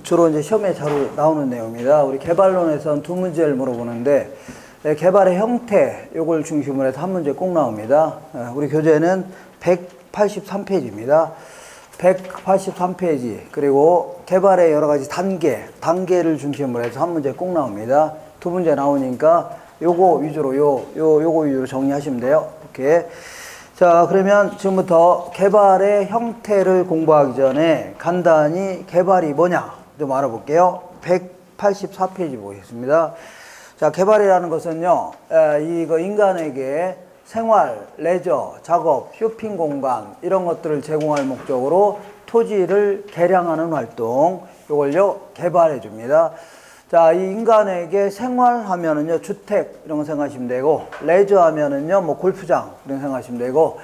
주로 이제 시험에 자주 나오는 내용입니다. 우리 개발론에서는 두 문제를 물어보는데, 개발의 형태, 요걸 중심으로 해서 한 문제 꼭 나옵니다. 우리 교재는 183페이지입니다. 183페이지. 그리고 개발의 여러 가지 단계를 중심으로 해서 한 문제 꼭 나옵니다. 두 문제 나오니까 요거 위주로, 요거 위주로 정리하시면 돼요. 이렇게. 자, 그러면 지금부터 개발의 형태를 공부하기 전에 간단히 개발이 뭐냐 좀 알아볼게요. 184페이지 보겠습니다. 자, 개발이라는 것은요, 이거 인간에게 생활, 레저, 작업, 쇼핑 공간 이런 것들을 제공할 목적으로 토지를 개량하는 활동, 이걸요 개발해 줍니다. 자, 이 인간에게 생활하면은요 주택 이런 거 생각하시면 되고, 레저 하면은요 뭐 골프장 이런 거 생각하시면 되고,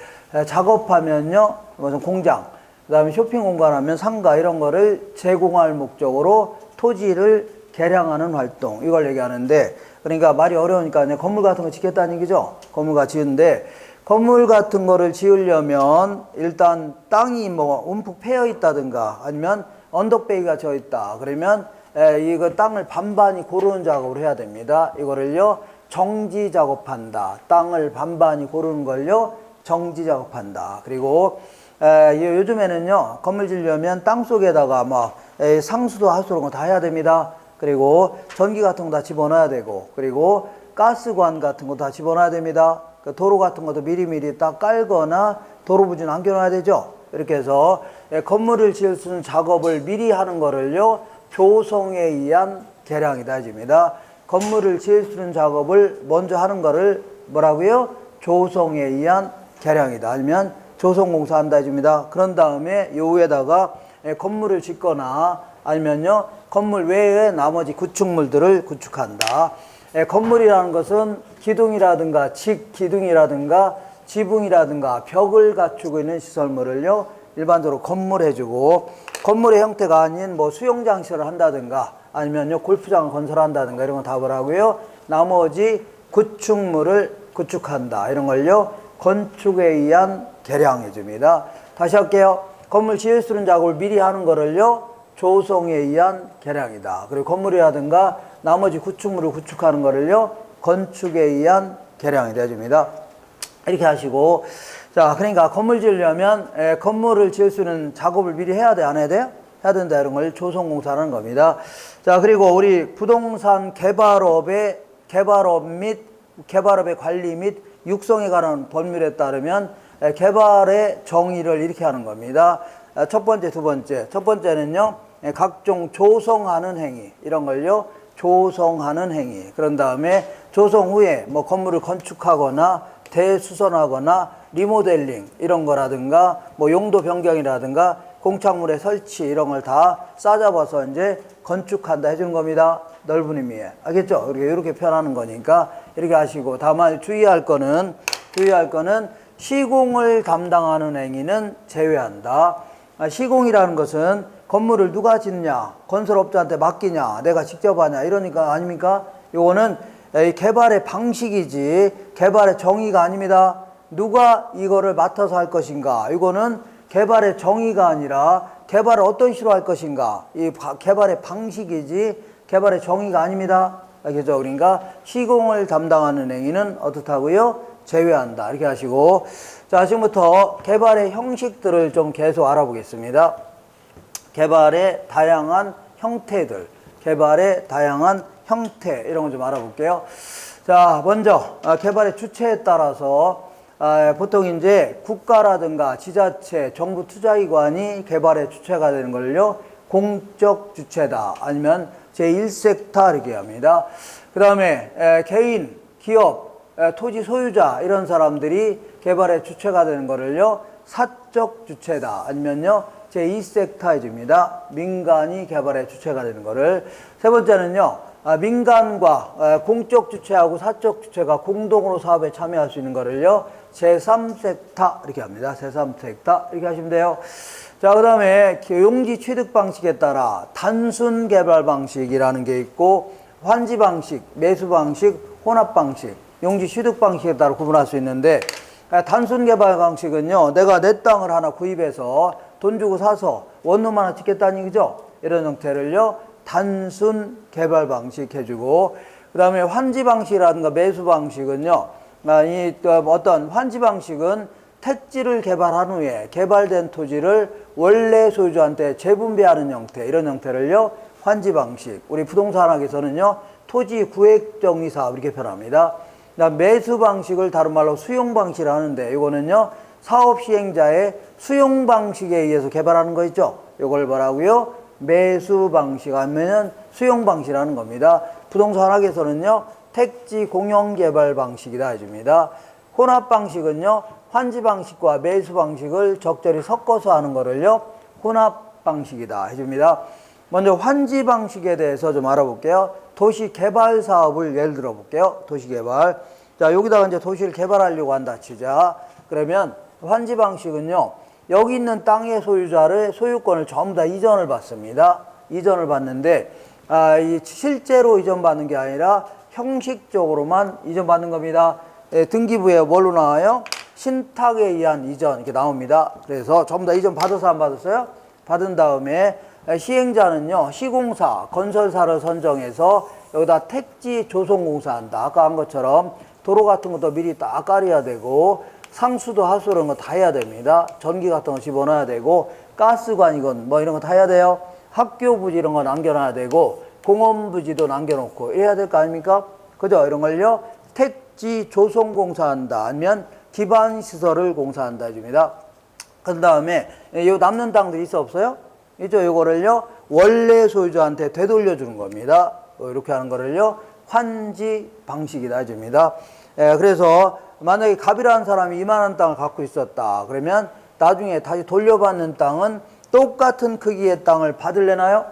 작업하면요 무슨 공장, 그다음에 쇼핑 공간 하면 상가 이런 거를 제공할 목적으로 토지를 개량하는 활동, 이걸 얘기하는데, 그러니까 말이 어려우니까 그냥 건물 같은 거 짓겠다는 얘기죠. 건물과 지은데, 건물 같은 거를 지으려면 일단 땅이 뭐 움푹 패여 있다든가 아니면 언덕배기가 져 있다 그러면 이거 땅을 반반히 고르는 작업을 해야 됩니다. 이거를요 정지 작업한다. 땅을 반반히 고르는 걸요 정지 작업한다. 그리고 요즘에는요 건물 지으려면 땅 속에다가 막 상수도 하수도 그런 거 다 해야 됩니다. 그리고 전기 같은 거 다 집어넣어야 되고, 그리고 가스관 같은 거 다 집어넣어야 됩니다. 도로 같은 것도 미리미리 딱 깔거나 도로 부지 남겨놔야 되죠. 이렇게 해서 건물을 지을 수 있는 작업을 미리 하는 거를요 조성에 의한 개량이다 해줍니다. 건물을 지을 수 있는 작업을 먼저 하는 거를 뭐라고요? 조성에 의한 개량이다. 아니면 조성공사 한다 해줍니다. 그런 다음에 요 위에다가 건물을 짓거나 아니면요 건물 외에 나머지 구축물들을 구축한다. 건물이라는 것은 기둥이라든가 기둥이라든가 지붕이라든가 벽을 갖추고 있는 시설물을요 일반적으로 건물 해주고, 건물의 형태가 아닌 뭐 수영장 시설을 한다든가 아니면요 골프장을 건설한다든가 이런 건 다 뭐라고요? 나머지 구축물을 구축한다. 이런 걸요 건축에 의한 개량해 줍니다. 다시 할게요. 건물 지을 수 있는 작업을 미리 하는 거를요 조성에 의한 개량이다. 그리고 건물이라든가 나머지 구축물을 구축하는 거를요 건축에 의한 개량이 되어줍니다. 이렇게 하시고, 자, 그러니까 건물 지으려면 건물을 지을 수 있는 작업을 미리 해야 돼, 안 해야 돼요? 해야 된다. 이런 걸 조성공사라는 겁니다. 자, 그리고 우리 부동산 개발업의 관리 및 육성에 관한 법률에 따르면 개발의 정의를 이렇게 하는 겁니다. 첫 번째, 두 번째. 첫 번째는요, 각종 조성하는 행위, 이런 걸요, 조성하는 행위. 그런 다음에 조성 후에 뭐 건물을 건축하거나 대수선하거나 리모델링 이런 거라든가 뭐 용도 변경이라든가 공착물의 설치 이런 걸 다 싸잡아서 이제 건축한다 해주는 겁니다. 넓은 의미에. 알겠죠? 이렇게 표현하는 거니까 이렇게 하시고, 다만 주의할 거는 시공을 담당하는 행위는 제외한다. 시공이라는 것은 건물을 누가 짓냐, 건설업자한테 맡기냐, 내가 직접 하냐 이러니까 아닙니까? 요거는 개발의 방식이지 개발의 정의가 아닙니다. 누가 이거를 맡아서 할 것인가, 이거는 개발의 정의가 아니라 개발을 어떤 식으로 할 것인가, 이 개발의 방식이지 개발의 정의가 아닙니다. 알겠죠? 그러니까 시공을 담당하는 행위는 어떻다고요? 제외한다. 이렇게 하시고, 자, 지금부터 개발의 형식들을 좀 계속 알아보겠습니다. 개발의 다양한 형태들, 개발의 다양한 형태 이런 거 좀 알아볼게요. 자, 먼저 개발의 주체에 따라서 보통 이제 국가라든가 지자체, 정부 투자기관이 개발의 주체가 되는 걸요 공적 주체다 아니면 제1섹터 이렇게 합니다. 그 다음에 개인, 기업, 토지 소유자 이런 사람들이 개발의 주체가 되는 거를요 사적 주체다 아니면요 제2섹터 해줍니다. 민간이 개발의 주체가 되는 거를. 세 번째는요 민간과 공적 주체하고 사적 주체가 공동으로 사업에 참여할 수 있는 거를요 제3섹터 이렇게 합니다. 제3섹터 이렇게 하시면 돼요. 자, 그 다음에 용지 취득 방식에 따라 단순 개발 방식이라는 게 있고, 환지 방식, 매수 방식, 혼합 방식, 용지 취득 방식에 따라 구분할 수 있는데, 단순 개발 방식은요 내가 내 땅을 하나 구입해서 돈 주고 사서 원룸 하나 짓겠다는 얘기죠. 이런 형태를요 단순 개발 방식 해주고, 그 다음에 환지 방식이라든가 매수 방식은요, 어떤 환지 방식은 택지를 개발한 후에 개발된 토지를 원래 소유주한테 재분배하는 형태, 이런 형태를요 환지 방식. 우리 부동산학에서는요 토지 구획 정리 사업 이렇게 표현합니다. 매수 방식을 다른 말로 수용 방식을 하는데, 이거는요 사업 시행자의 수용 방식에 의해서 개발하는 거 있죠. 이걸 뭐라고요? 매수 방식 하면은 수용 방식이라는 겁니다. 부동산학에서는요 택지 공용 개발 방식이다 해줍니다. 혼합 방식은요 환지 방식과 매수 방식을 적절히 섞어서 하는 거를요 혼합 방식이다 해줍니다. 먼저 환지 방식에 대해서 좀 알아볼게요. 도시 개발 사업을 예를 들어 볼게요. 도시 개발. 자, 여기다가 이제 도시를 개발하려고 한다 치자. 그러면 환지 방식은요, 여기 있는 땅의 소유자를 소유권을 전부 다 이전을 받습니다. 이전을 받는데, 이 실제로 이전받는 게 아니라 형식적으로만 이전받는 겁니다. 등기부에 뭘로 나와요? 신탁에 의한 이전 이렇게 나옵니다. 그래서 전부 다 이전 받아서 안 받았어요? 받은 다음에 시행자는요 시공사, 건설사를 선정해서 여기다 택지 조성공사 한다. 아까 한 것처럼 도로 같은 것도 미리 딱 깔아야 되고, 상수도 하수 이런 거 다 해야 됩니다. 전기 같은 거 집어넣어야 되고, 가스관이건 뭐 이런 거 다 해야 돼요. 학교 부지 이런 거 남겨놔야 되고, 공원 부지도 남겨놓고 이래야 될 거 아닙니까? 그죠? 이런 걸요 택지 조성공사 한다, 아니면 기반시설을 공사한다 해줍니다. 그 다음에 요 남는 땅들 있어 없어요? 있죠? 요거를요 원래 소유자한테 되돌려 주는 겁니다. 이렇게 하는 거를요 환지 방식이다 해줍니다. 그래서 만약에 갑이라는 사람이 이만한 땅을 갖고 있었다 그러면 나중에 다시 돌려받는 땅은 똑같은 크기의 땅을 받을래나요?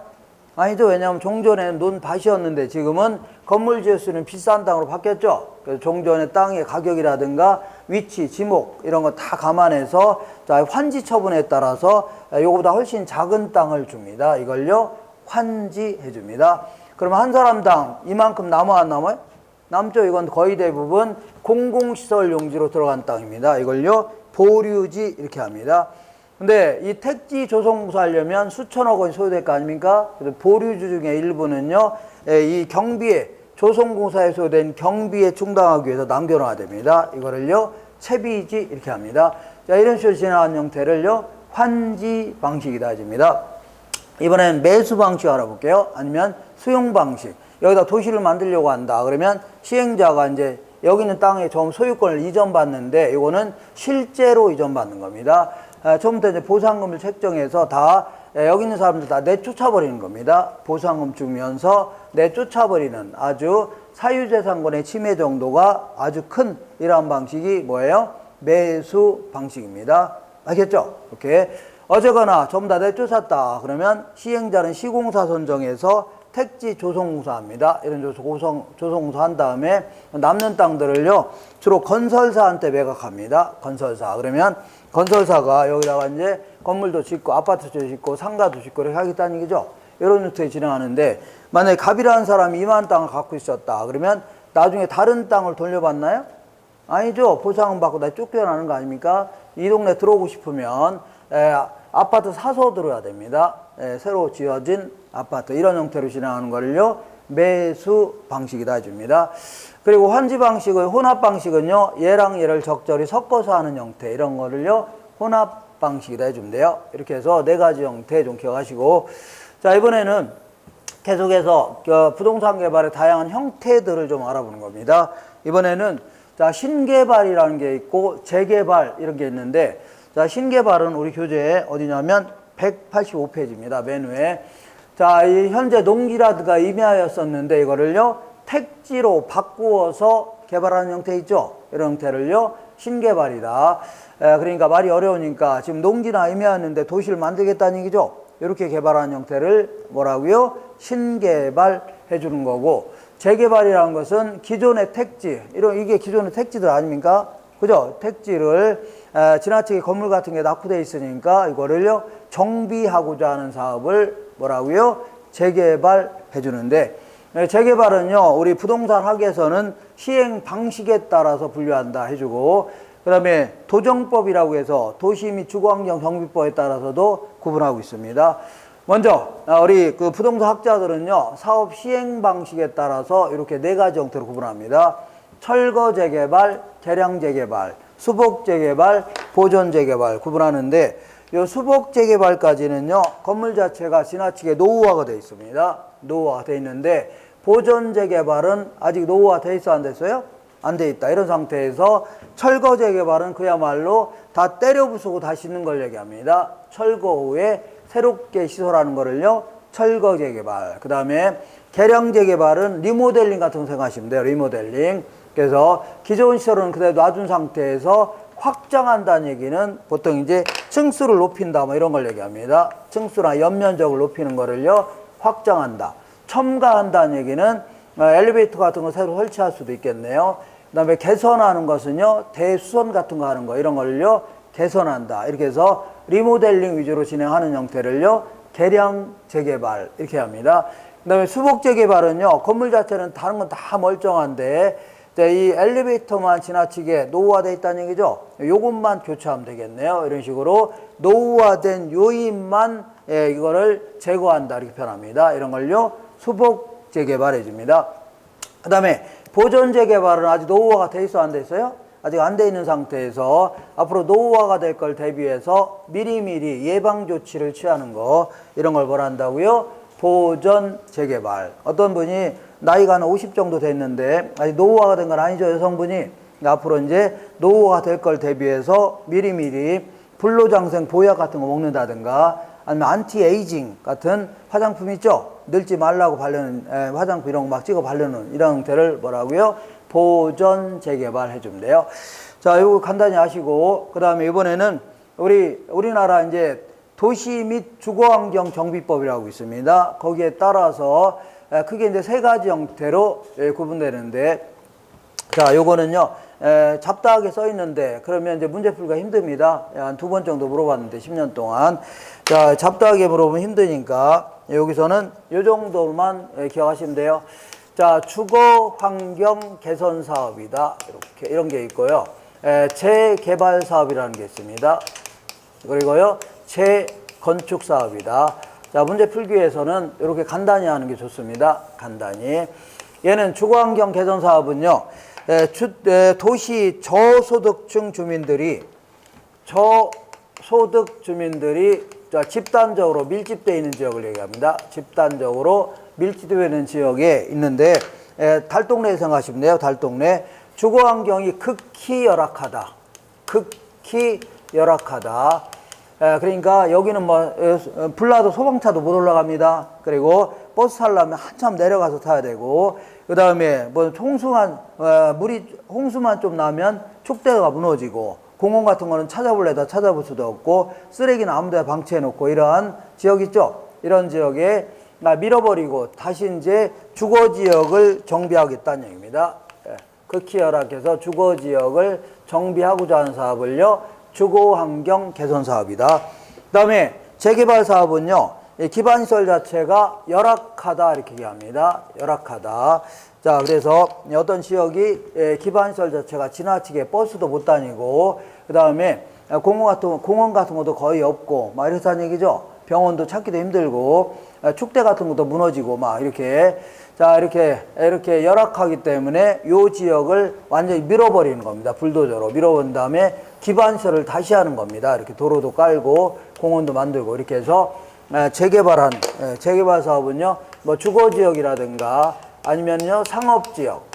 아니죠. 왜냐하면 종전에는 논밭이었는데 지금은 건물 지을 수 있는 비싼 땅으로 바뀌었죠. 그래서 종전의 땅의 가격이라든가 위치, 지목 이런 거 다 감안해서 자, 환지 처분에 따라서 요거보다 훨씬 작은 땅을 줍니다. 이걸요 환지해 줍니다. 그러면 한 사람당 이만큼 남아 안 남아요? 남죠. 이건 거의 대부분 공공시설 용지로 들어간 땅입니다. 이걸요 보류지 이렇게 합니다. 근데 이 택지 조성공사 하려면 수천억 원이 소요될 거 아닙니까? 그래서 보류주 중에 일부는요 이 경비에 조성공사에 소요된 경비에 충당하기 위해서 남겨놔야 됩니다. 이거를요 채비지 이렇게 합니다. 자, 이런 식으로 진행하는 형태를요 환지 방식이다 해줍니다. 이번엔 매수 방식 알아볼게요. 아니면 수용 방식. 여기다 도시를 만들려고 한다 그러면 시행자가 이제 여기 있는 땅에 좀 소유권을 이전받는데, 이거는 실제로 이전받는 겁니다. 처음부터 이제 보상금을 책정해서 다 여기 있는 사람들 다 내쫓아버리는 겁니다. 보상금 주면서 내쫓아버리는 아주 사유재산권의 침해 정도가 아주 큰 이러한 방식이 뭐예요? 매수 방식입니다. 알겠죠? 이렇게 어쨌거나 전부 다 내쫓았다 그러면 시행자는 시공사 선정해서 택지 조성공사 합니다. 이런 조성공사 한 다음에 남는 땅들을요 주로 건설사한테 매각합니다. 건설사. 그러면 건설사가 여기다가 이제 건물도 짓고 아파트도 짓고 상가도 짓고 이렇게 하겠다는 얘기죠. 이런 형태에 진행하는데, 만약에 갑이라는 사람이 이만 땅을 갖고 있었다 그러면 나중에 다른 땅을 돌려받나요? 아니죠. 보상금 받고 나 쫓겨나는 거 아닙니까? 이 동네 들어오고 싶으면 아파트 사서 들어야 됩니다. 새로 지어진 아파트 이런 형태로 진행하는 거를요 매수 방식이다 해줍니다. 그리고 환지 방식의 혼합 방식은요 얘랑 얘를 적절히 섞어서 하는 형태, 이런 거를요 혼합 방식이다 해주면돼요. 이렇게 해서 네 가지 형태 좀 기억하시고, 자, 이번에는 계속해서 부동산 개발의 다양한 형태들을 좀 알아보는 겁니다. 이번에는 자, 신개발이라는 게 있고 재개발 이런 게 있는데, 자, 신개발은 우리 교재에 어디냐면 185페이지입니다. 맨 위에. 자, 이 현재 농지라든가 임야였었는데 이거를요 택지로 바꾸어서 개발하는 형태 있죠. 이런 형태를요 신개발이다. 그러니까 말이 어려우니까 지금 농지나 임야였는데 도시를 만들겠다는 얘기죠. 이렇게 개발하는 형태를 뭐라고요? 신개발 해주는 거고, 재개발이라는 것은 기존의 택지, 이게 기존의 택지들 아닙니까? 그죠? 택지를 지나치게 건물 같은 게 낙후되어 있으니까 이거를요 정비하고자 하는 사업을 뭐라고요? 재개발 해주는데, 재개발은요 우리 부동산 학에서는 시행 방식에 따라서 분류한다 해주고, 그 다음에 도정법이라고 해서 도시 및 주거환경 정비법에 따라서도 구분하고 있습니다. 먼저 우리 그 부동산 학자들은요, 사업 시행 방식에 따라서 이렇게 네 가지 형태로 구분합니다. 철거 재개발, 개량 재개발, 수복 재개발, 보존 재개발 구분하는데, 이 수복 재개발까지는요, 건물 자체가 지나치게 노후화가 되어 있습니다. 노후화가 되어 있는데, 보존 재개발은 아직 노후화 되어 있어, 안 됐어요? 안 돼 있다. 이런 상태에서 철거 재개발은 그야말로 다 때려 부수고 다시 짓는 걸 얘기합니다. 철거 후에 새롭게 시설하는 거를요, 철거 재개발. 그 다음에 개량 재개발은 리모델링 같은 거 생각하시면 돼요. 리모델링. 그래서 기존 시설은 그대로 놔둔 상태에서 확장한다는 얘기는 보통 이제 층수를 높인다 뭐 이런 걸 얘기합니다. 층수나 연면적을 높이는 거를요, 확장한다. 첨가한다는 얘기는 엘리베이터 같은 거 새로 설치할 수도 있겠네요. 그 다음에 개선하는 것은요, 대수선 같은 거 하는 거 이런 걸요, 개선한다. 이렇게 해서 리모델링 위주로 진행하는 형태를요, 개량 재개발 이렇게 합니다. 그 다음에 수복 재개발은요, 건물 자체는 다른 건 다 멀쩡한데 이 엘리베이터만 지나치게 노후화되어 있다는 얘기죠. 요것만 교체하면 되겠네요. 이런 식으로 노후화된 요인만 이거를 제거한다 이렇게 표현합니다. 이런 걸요, 수복 재개발해 줍니다. 그 다음에 보존 재개발은 아직 노후화가 돼 있어, 안 돼 있어요? 아직 안 돼 있는 상태에서 앞으로 노후화가 될 걸 대비해서 미리미리 예방 조치를 취하는 거, 이런 걸 뭐라 한다고요? 보존 재개발. 어떤 분이 나이가 한 50 정도 됐는데 아직 노후화가 된 건 아니죠, 여성분이. 앞으로 이제 노후화가 될 걸 대비해서 미리미리 불로장생 보약 같은 거 먹는다든가, 아니면 안티에이징 같은 화장품 있죠? 늙지 말라고 바르는 화장품 이런 거 막 찍어 바르는 이런 형태를 뭐라고요? 보존 재개발 해주면 돼요. 자, 이거 간단히 아시고, 그 다음에 이번에는 우리나라 이제 도시 및 주거환경 정비법이라고 있습니다. 거기에 따라서 크게 이제 세 가지 형태로 구분되는데, 자, 요거는요, 잡다하게 써 있는데, 그러면 이제 문제 풀기가 힘듭니다. 한 2번 정도 물어봤는데, 10년 동안. 자, 잡다하게 물어보면 힘드니까, 여기서는 요 정도만 기억하시면 돼요. 자, 주거 환경 개선 사업이다. 이렇게, 이런 게 있고요. 재개발 사업이라는 게 있습니다. 그리고요, 재건축 사업이다. 자, 문제 풀기 위해서는 이렇게 간단히 하는 게 좋습니다. 간단히. 얘는 주거 환경 개선 사업은요, 도시 저소득층 주민들이 집단적으로 밀집되어 있는 지역을 얘기합니다. 집단적으로 밀집되어 있는 지역에 있는데, 달동네 생각하시면 돼요. 달동네. 주거 환경이 극히 열악하다. 극히 열악하다. 그러니까 여기는 뭐 불나도 소방차도 못 올라갑니다. 그리고 버스 타려면 한참 내려가서 타야 되고, 그 다음에 뭐 홍수만 좀 나면 축대가 무너지고, 공원 같은 거는 찾아볼래다 찾아볼 수도 없고, 쓰레기는 아무 데나 방치해 놓고, 이러한 지역 있죠? 이런 지역에 밀어버리고 다시 이제 주거지역을 정비하겠다는 얘기입니다. 극히 열악해서 주거지역을 정비하고자 하는 사업을요, 주거환경 개선 사업이다. 그 다음에 재개발 사업은요, 기반시설 자체가 열악하다 이렇게 얘기합니다. 열악하다. 자, 그래서 어떤 지역이 기반시설 자체가 지나치게 버스도 못 다니고, 그 다음에 공원 같은 것도 거의 없고 막 이렇다는 얘기죠. 병원도 찾기도 힘들고, 축대 같은 것도 무너지고 막 이렇게. 자, 이렇게 열악하기 때문에 요 지역을 완전히 밀어버리는 겁니다. 불도저로 밀어본 다음에 기반시설을 다시 하는 겁니다. 이렇게 도로도 깔고 공원도 만들고 이렇게 해서 재개발 사업은요, 뭐 주거지역이라든가 아니면요 상업지역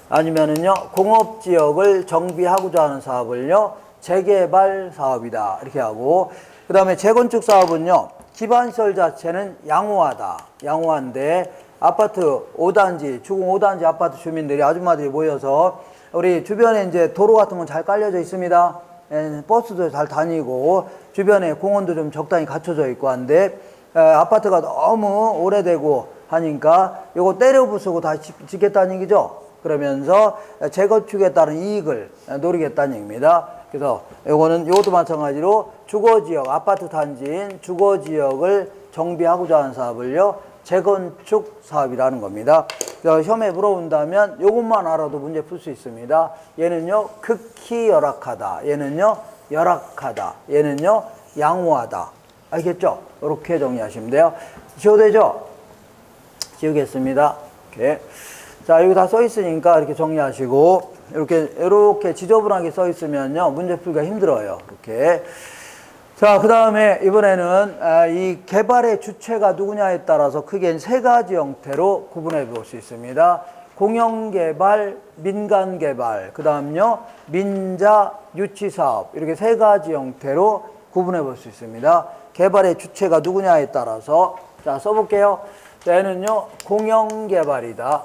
아니면은요 공업지역을 정비하고자 하는 사업을요 재개발 사업이다 이렇게 하고, 그 다음에 재건축 사업은요 기반시설 자체는 양호하다. 양호한데 아파트 5단지, 주공 5단지 아파트 주민들이, 아줌마들이 모여서 우리 주변에 이제 도로 같은 건 잘 깔려져 있습니다. 버스도 잘 다니고, 주변에 공원도 좀 적당히 갖춰져 있고 한데, 아파트가 너무 오래되고 하니까 요거 때려 부수고 다시 짓겠다는 얘기죠. 그러면서 재건축에 따른 이익을 노리겠다는 얘기입니다. 그래서 요것도 마찬가지로 주거지역, 아파트 단지인 주거지역을 정비하고자 하는 사업을요 재건축 사업이라는 겁니다. 시험에 물어본다면 요것만 알아도 문제 풀 수 있습니다. 얘는요 극히 열악하다, 얘는요 열악하다, 얘는요 양호하다. 알겠죠? 이렇게 정리하시면 돼요. 지워도 되죠? 지우겠습니다. 이렇게. 자, 여기 다 써 있으니까 이렇게 정리하시고, 이렇게 지저분하게 써 있으면요, 문제 풀기가 힘들어요. 이렇게. 자, 그 다음에 이번에는 이 개발의 주체가 누구냐에 따라서 크게 세 가지 형태로 구분해 볼 수 있습니다. 공영개발, 민간개발, 그 다음요, 민자, 유치사업, 이렇게 세 가지 형태로 구분해 볼 수 있습니다. 개발의 주체가 누구냐에 따라서. 자, 써볼게요. 자, 얘는요, 공영개발이다.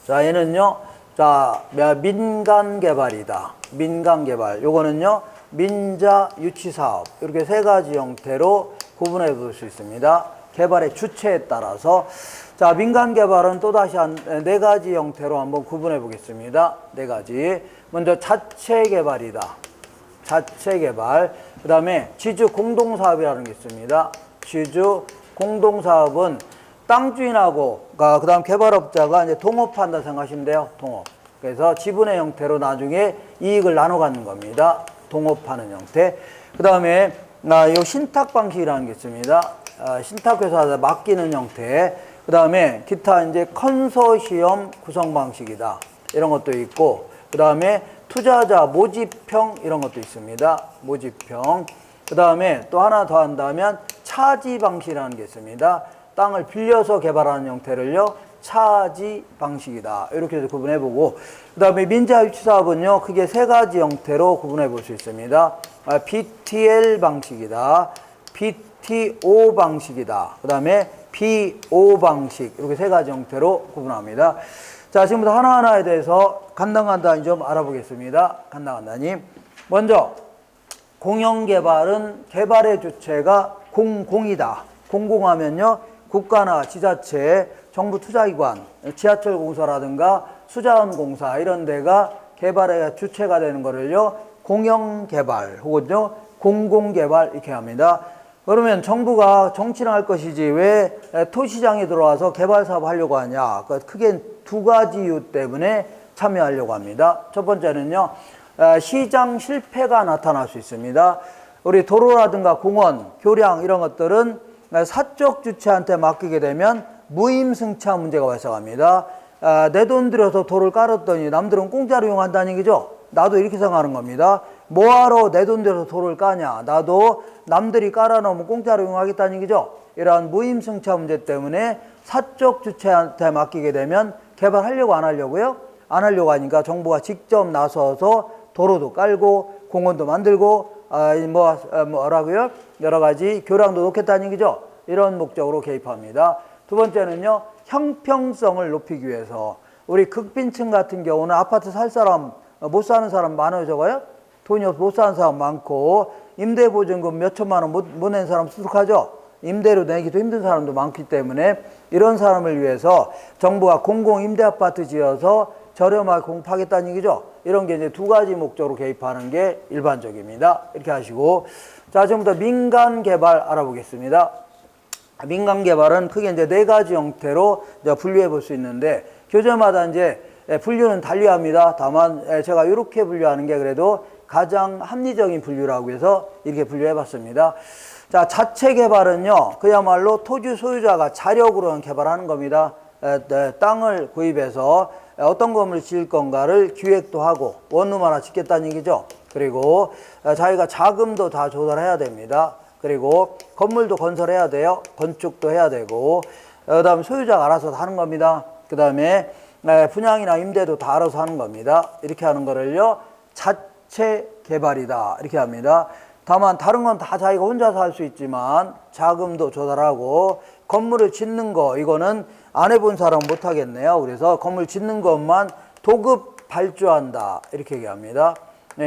자, 얘는요, 자, 민간개발이다. 민간개발. 요거는요, 민자, 유치사업. 이렇게 세 가지 형태로 구분해 볼 수 있습니다. 개발의 주체에 따라서. 자, 민간개발은 또다시 한 네 가지 형태로 한번 구분해 보겠습니다. 네 가지. 먼저 자체개발이다. 자체개발. 그 다음에 지주공동사업이라는 게 있습니다. 지주공동사업은 땅 주인하고, 그 다음 개발업자가 이제 동업한다 생각하시면 돼요. 동업. 그래서 지분의 형태로 나중에 이익을 나눠 갖는 겁니다. 동업하는 형태. 그 다음에 요 신탁 방식이라는 게 있습니다. 신탁회사에 맡기는 형태. 그 다음에 기타 이제 컨소시엄 구성 방식이다. 이런 것도 있고, 그 다음에 투자자 모집형 이런 것도 있습니다. 모집형. 그 다음에 또 하나 더 한다면 차지 방식이라는 게 있습니다. 땅을 빌려서 개발하는 형태를요, 차지 방식이다. 이렇게 해서 구분해보고, 그 다음에 민자 유치사업은요, 크게 세 가지 형태로 구분해 볼 수 있습니다. BTL 방식이다. BTO 방식이다. 그 다음에 BO 방식. 이렇게 세 가지 형태로 구분합니다. 자, 지금부터 하나하나에 대해서 간단간단히 좀 알아보겠습니다. 간단간단히. 먼저, 공영개발은 개발의 주체가 공공이다. 공공하면요, 국가나 지자체, 정부 투자기관, 지하철 공사라든가 수자원공사 이런 데가 개발의 주체가 되는 거를요, 공영개발 혹은요, 공공개발 이렇게 합니다. 그러면 정부가 정치를 할 것이지 왜 토시장에 들어와서 개발 사업 하려고 하냐? 크게 두 가지 이유 때문에 참여하려고 합니다. 첫 번째는요, 시장 실패가 나타날 수 있습니다. 우리 도로라든가 공원, 교량 이런 것들은 사적 주체한테 맡기게 되면 무임승차 문제가 발생합니다. 내 돈 들여서 도를 깔았더니 남들은 공짜로 이용한다는 얘기죠. 나도 이렇게 생각하는 겁니다. 뭐하러 내 돈 들여서 도를 까냐. 나도 남들이 깔아놓으면 공짜로 이용하겠다는 얘기죠. 이러한 무임승차 문제 때문에 사적 주체한테 맡기게 되면 개발하려고 안 하려고요? 안 하려고 하니까 정부가 직접 나서서 도로도 깔고 공원도 만들고 뭐라고요? 여러 가지 교량도 놓겠다는 얘기죠. 이런 목적으로 개입합니다. 두 번째는요, 형평성을 높이기 위해서. 우리 극빈층 같은 경우는 아파트 살 사람, 못 사는 사람 많아요, 적어요? 돈이 없어 못 사는 사람 많고, 임대보증금 몇 천만 원 못 낸 사람 수두룩하죠? 임대료 내기도 힘든 사람도 많기 때문에 이런 사람을 위해서 정부가 공공 임대 아파트 지어서 저렴하게 공급하겠다는 얘기죠. 이런 게 이제 두 가지 목적으로 개입하는 게 일반적입니다. 이렇게 하시고, 자, 지금부터 민간 개발 알아보겠습니다. 민간 개발은 크게 이제 네 가지 형태로 이제 분류해 볼 수 있는데, 교재마다 이제 분류는 달리합니다. 다만 제가 이렇게 분류하는 게 그래도 가장 합리적인 분류라고 해서 이렇게 분류해 봤습니다. 자, 자체 개발은요, 그야말로 토지 소유자가 자력으로 개발하는 겁니다. 땅을 구입해서 어떤 건물을 지을 건가를 기획도 하고 원룸 하나 짓겠다는 얘기죠. 그리고 자기가 자금도 다 조달해야 됩니다. 그리고 건물도 건설해야 돼요. 건축도 해야 되고, 그 다음에 소유자가 알아서 하는 겁니다. 그 다음에 분양이나 임대도 다 알아서 하는 겁니다. 이렇게 하는 거를요, 자체 개발이다. 이렇게 합니다. 다만 다른 건 다 자기가 혼자서 할 수 있지만 자금도 조달하고 건물을 짓는 거, 이거는 안 해본 사람은 못 하겠네요. 그래서 건물 짓는 것만 도급 발주한다. 이렇게 얘기합니다.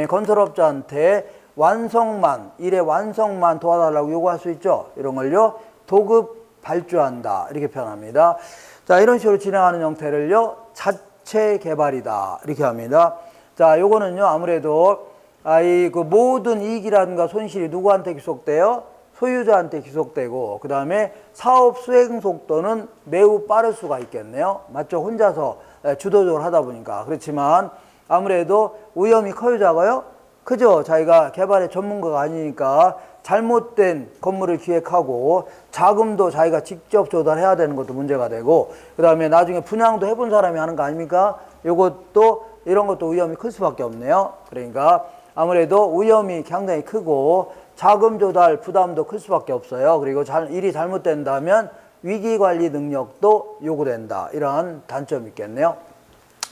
건설업자한테 완성만, 일의 완성만 도와달라고 요구할 수 있죠. 이런 걸요, 도급 발주한다. 이렇게 표현합니다. 자, 이런 식으로 진행하는 형태를요, 자체 개발이다. 이렇게 합니다. 자, 요거는요, 아무래도 그 모든 이익이라든가 손실이 누구한테 귀속돼요? 소유자한테 귀속되고, 그 다음에 사업 수행 속도는 매우 빠를 수가 있겠네요. 맞죠? 혼자서 주도적으로 하다 보니까. 그렇지만 아무래도 위험이 커요, 작아요? 그죠? 자기가 개발의 전문가가 아니니까 잘못된 건물을 기획하고 자금도 자기가 직접 조달해야 되는 것도 문제가 되고, 그 다음에 나중에 분양도 해본 사람이 하는 거 아닙니까? 이것도 이런 것도 위험이 클 수밖에 없네요. 그러니까 아무래도 위험이 상당히 크고 자금 조달 부담도 클 수밖에 없어요. 그리고 일이 잘못된다면 위기관리 능력도 요구된다. 이런 단점이 있겠네요.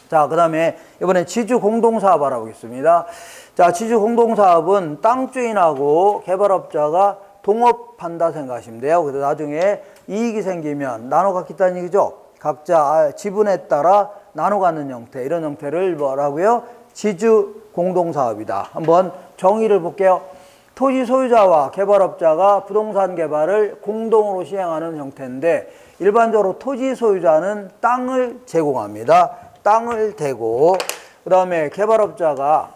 자, 그 다음에 이번엔 지주 공동사업 알아보겠습니다. 자, 지주 공동사업은 땅 주인하고 개발업자가 동업한다 생각하시면 돼요. 그래서 나중에 이익이 생기면 나눠 갖겠다는 얘기죠. 각자 지분에 따라 나눠 갖는 형태, 이런 형태를 뭐라고요? 지주 공동사업이다. 한번 정의를 볼게요. 토지 소유자와 개발업자가 부동산 개발을 공동으로 시행하는 형태인데, 일반적으로 토지 소유자는 땅을 제공합니다. 땅을 대고, 그 다음에 개발업자가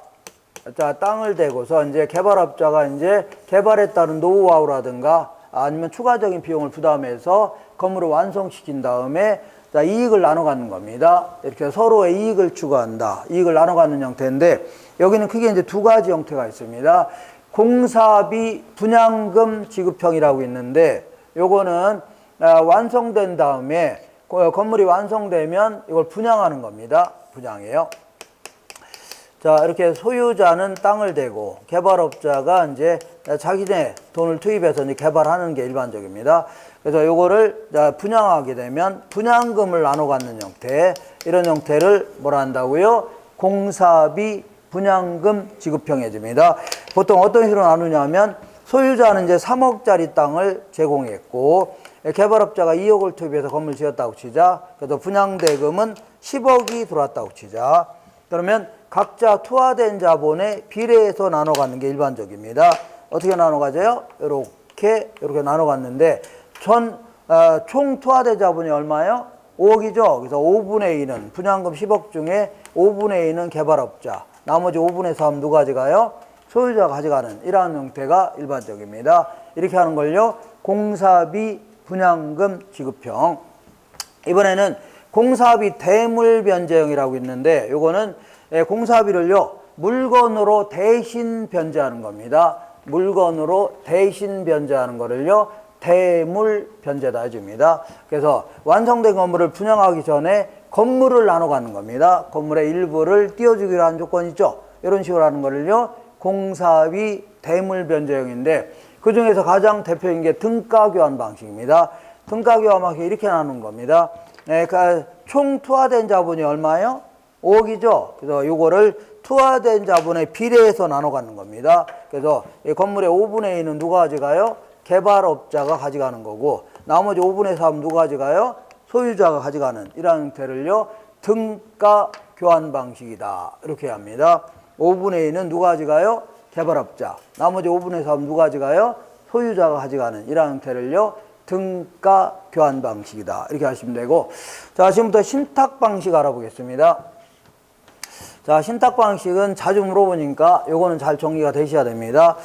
땅을 대고서 이제 개발업자가 이제 개발에 따른 노후화라든가 아니면 추가적인 비용을 부담해서 건물을 완성시킨 다음에 이익을 나눠 갖는 겁니다. 이렇게 서로의 이익을 추구한다. 이익을 나눠 갖는 형태인데, 여기는 크게 이제 두 가지 형태가 있습니다. 공사비 분양금 지급형이라고 있는데, 요거는 완성된 다음에 건물이 완성되면 이걸 분양하는 겁니다. 분양이에요. 자, 이렇게 소유자는 땅을 대고 개발업자가 이제 자기네 돈을 투입해서 이제 개발하는 게 일반적입니다. 그래서 요거를 분양하게 되면 분양금을 나눠 갖는 형태, 이런 형태를 뭐라 한다고요? 공사비 분양금 지급형해집니다. 보통 어떤 식으로 나누냐면, 소유자는 이제 3억짜리 땅을 제공했고 개발업자가 2억을 투입해서 건물 지었다고 치자. 그래서 분양대금은 10억이 들어왔다고 치자. 그러면 각자 투하된 자본에 비례해서 나눠 갖는 게 일반적입니다. 어떻게 나눠 가져요? 이렇게 나눠 갔는데, 총 투하된 자본이 얼마예요? 5억이죠. 그래서 5분의 1은 분양금 10억 중에 5분의 1은 개발업자, 나머지 5분의 3 누가 가져가요? 소유자가 가져가는, 이러한 형태가 일반적입니다. 이렇게 하는 걸요, 공사비 분양금 지급형. 이번에는 공사비 대물 변제형이라고 있는데, 요거는 공사비를요 물건으로 대신 변제하는 겁니다. 물건으로 대신 변제하는 거를요 대물 변제다 해줍니다. 그래서 완성된 건물을 분양하기 전에 건물을 나눠 갖는 겁니다. 건물의 일부를 띄워주기로 한 조건 있죠. 이런 식으로 하는 거를요 공사비 대물 변제형인데, 그 중에서 가장 대표인 게 등가 교환 방식입니다. 등가 교환 방식이 이렇게 나누는 겁니다. 그러니까 총 투하된 자본이 얼마예요? 5억이죠. 그래서 요거를 투하된 자본에 비례해서 나눠 갖는 겁니다. 그래서 이 건물의 5분의 1은 누가 가져가요? 개발업자가 가져가는 거고, 나머지 5분의 3 누가 가져가요? 소유자가 가져가는, 이런 형태를요 등가 교환 방식이다. 이렇게 합니다. 5분의 1은 누가 가져가요? 개발업자. 나머지 5분의 3 누가 가져가요? 소유자가 가져가는, 이런 형태를요 등가 교환 방식이다. 이렇게 하시면 되고, 자, 지금부터 신탁 방식 알아보겠습니다. 자, 신탁 방식은 자주 물어보니까 요거는 잘 정리가 되셔야 됩니다.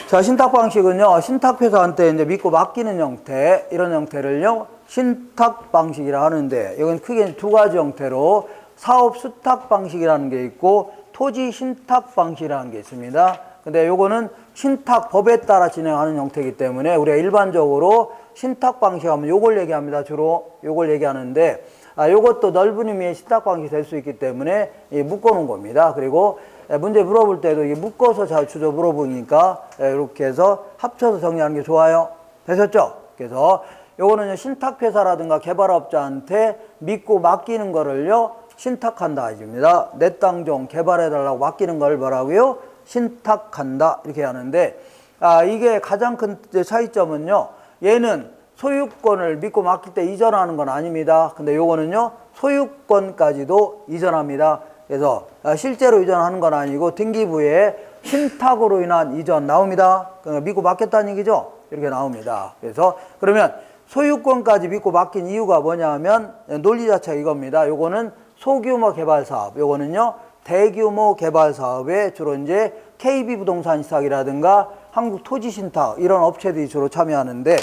자, 신탁 방식은요, 신탁회사한테 이제 믿고 맡기는 형태, 이런 형태를요 신탁 방식이라 하는데, 이건 크게 두 가지 형태로 사업 수탁 방식이라는 게 있고 토지 신탁 방식이라는 게 있습니다. 근데 요거는 신탁 법에 따라 진행하는 형태이기 때문에 우리가 일반적으로 신탁 방식 하면 요걸 얘기합니다. 주로 요걸 얘기하는데, 요것도 넓은 의미의 신탁 방식이 될 수 있기 때문에 묶어 놓은 겁니다. 그리고 문제 물어볼 때도 이게 묶어서 잘 주저 물어보니까 이렇게 해서 합쳐서 정리하는 게 좋아요. 되셨죠? 그래서 요거는 신탁회사라든가 개발업자한테 믿고 맡기는 거를요 신탁한다 해줍니다. 내 땅 좀 개발해달라고 맡기는 걸 뭐라고요? 신탁한다, 이렇게 하는데, 이게 가장 큰 차이점은요, 얘는 소유권을 믿고 맡길 때 이전하는 건 아닙니다. 근데 요거는요 소유권까지도 이전합니다. 그래서 실제로 이전하는 건 아니고 등기부에 신탁으로 인한 이전 나옵니다. 그러니까 믿고 맡겼다는 얘기죠. 이렇게 나옵니다. 그래서 그러면 소유권까지 믿고 맡긴 이유가 뭐냐 하면 논리 자체가 이겁니다. 요거는 소규모 개발 사업, 요거는요 대규모 개발 사업에 주로 이제 KB부동산신탁이라든가 한국토지신탁, 이런 업체들이 주로 참여하는데,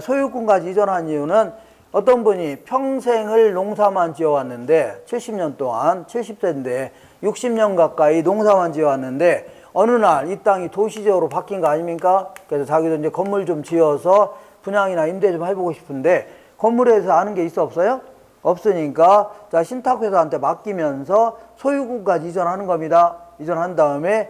소유권까지 이전한 이유는 어떤 분이 평생을 농사만 지어왔는데 70년 동안 70세인데 60년 가까이 농사만 지어왔는데 어느 날 이 땅이 도시적으로 바뀐 거 아닙니까? 그래서 자기도 이제 건물 좀 지어서 분양이나 임대 좀 해보고 싶은데 건물에서 아는 게 있어 없어요? 없으니까 자 신탁회사한테 맡기면서 소유권까지 이전하는 겁니다. 이전한 다음에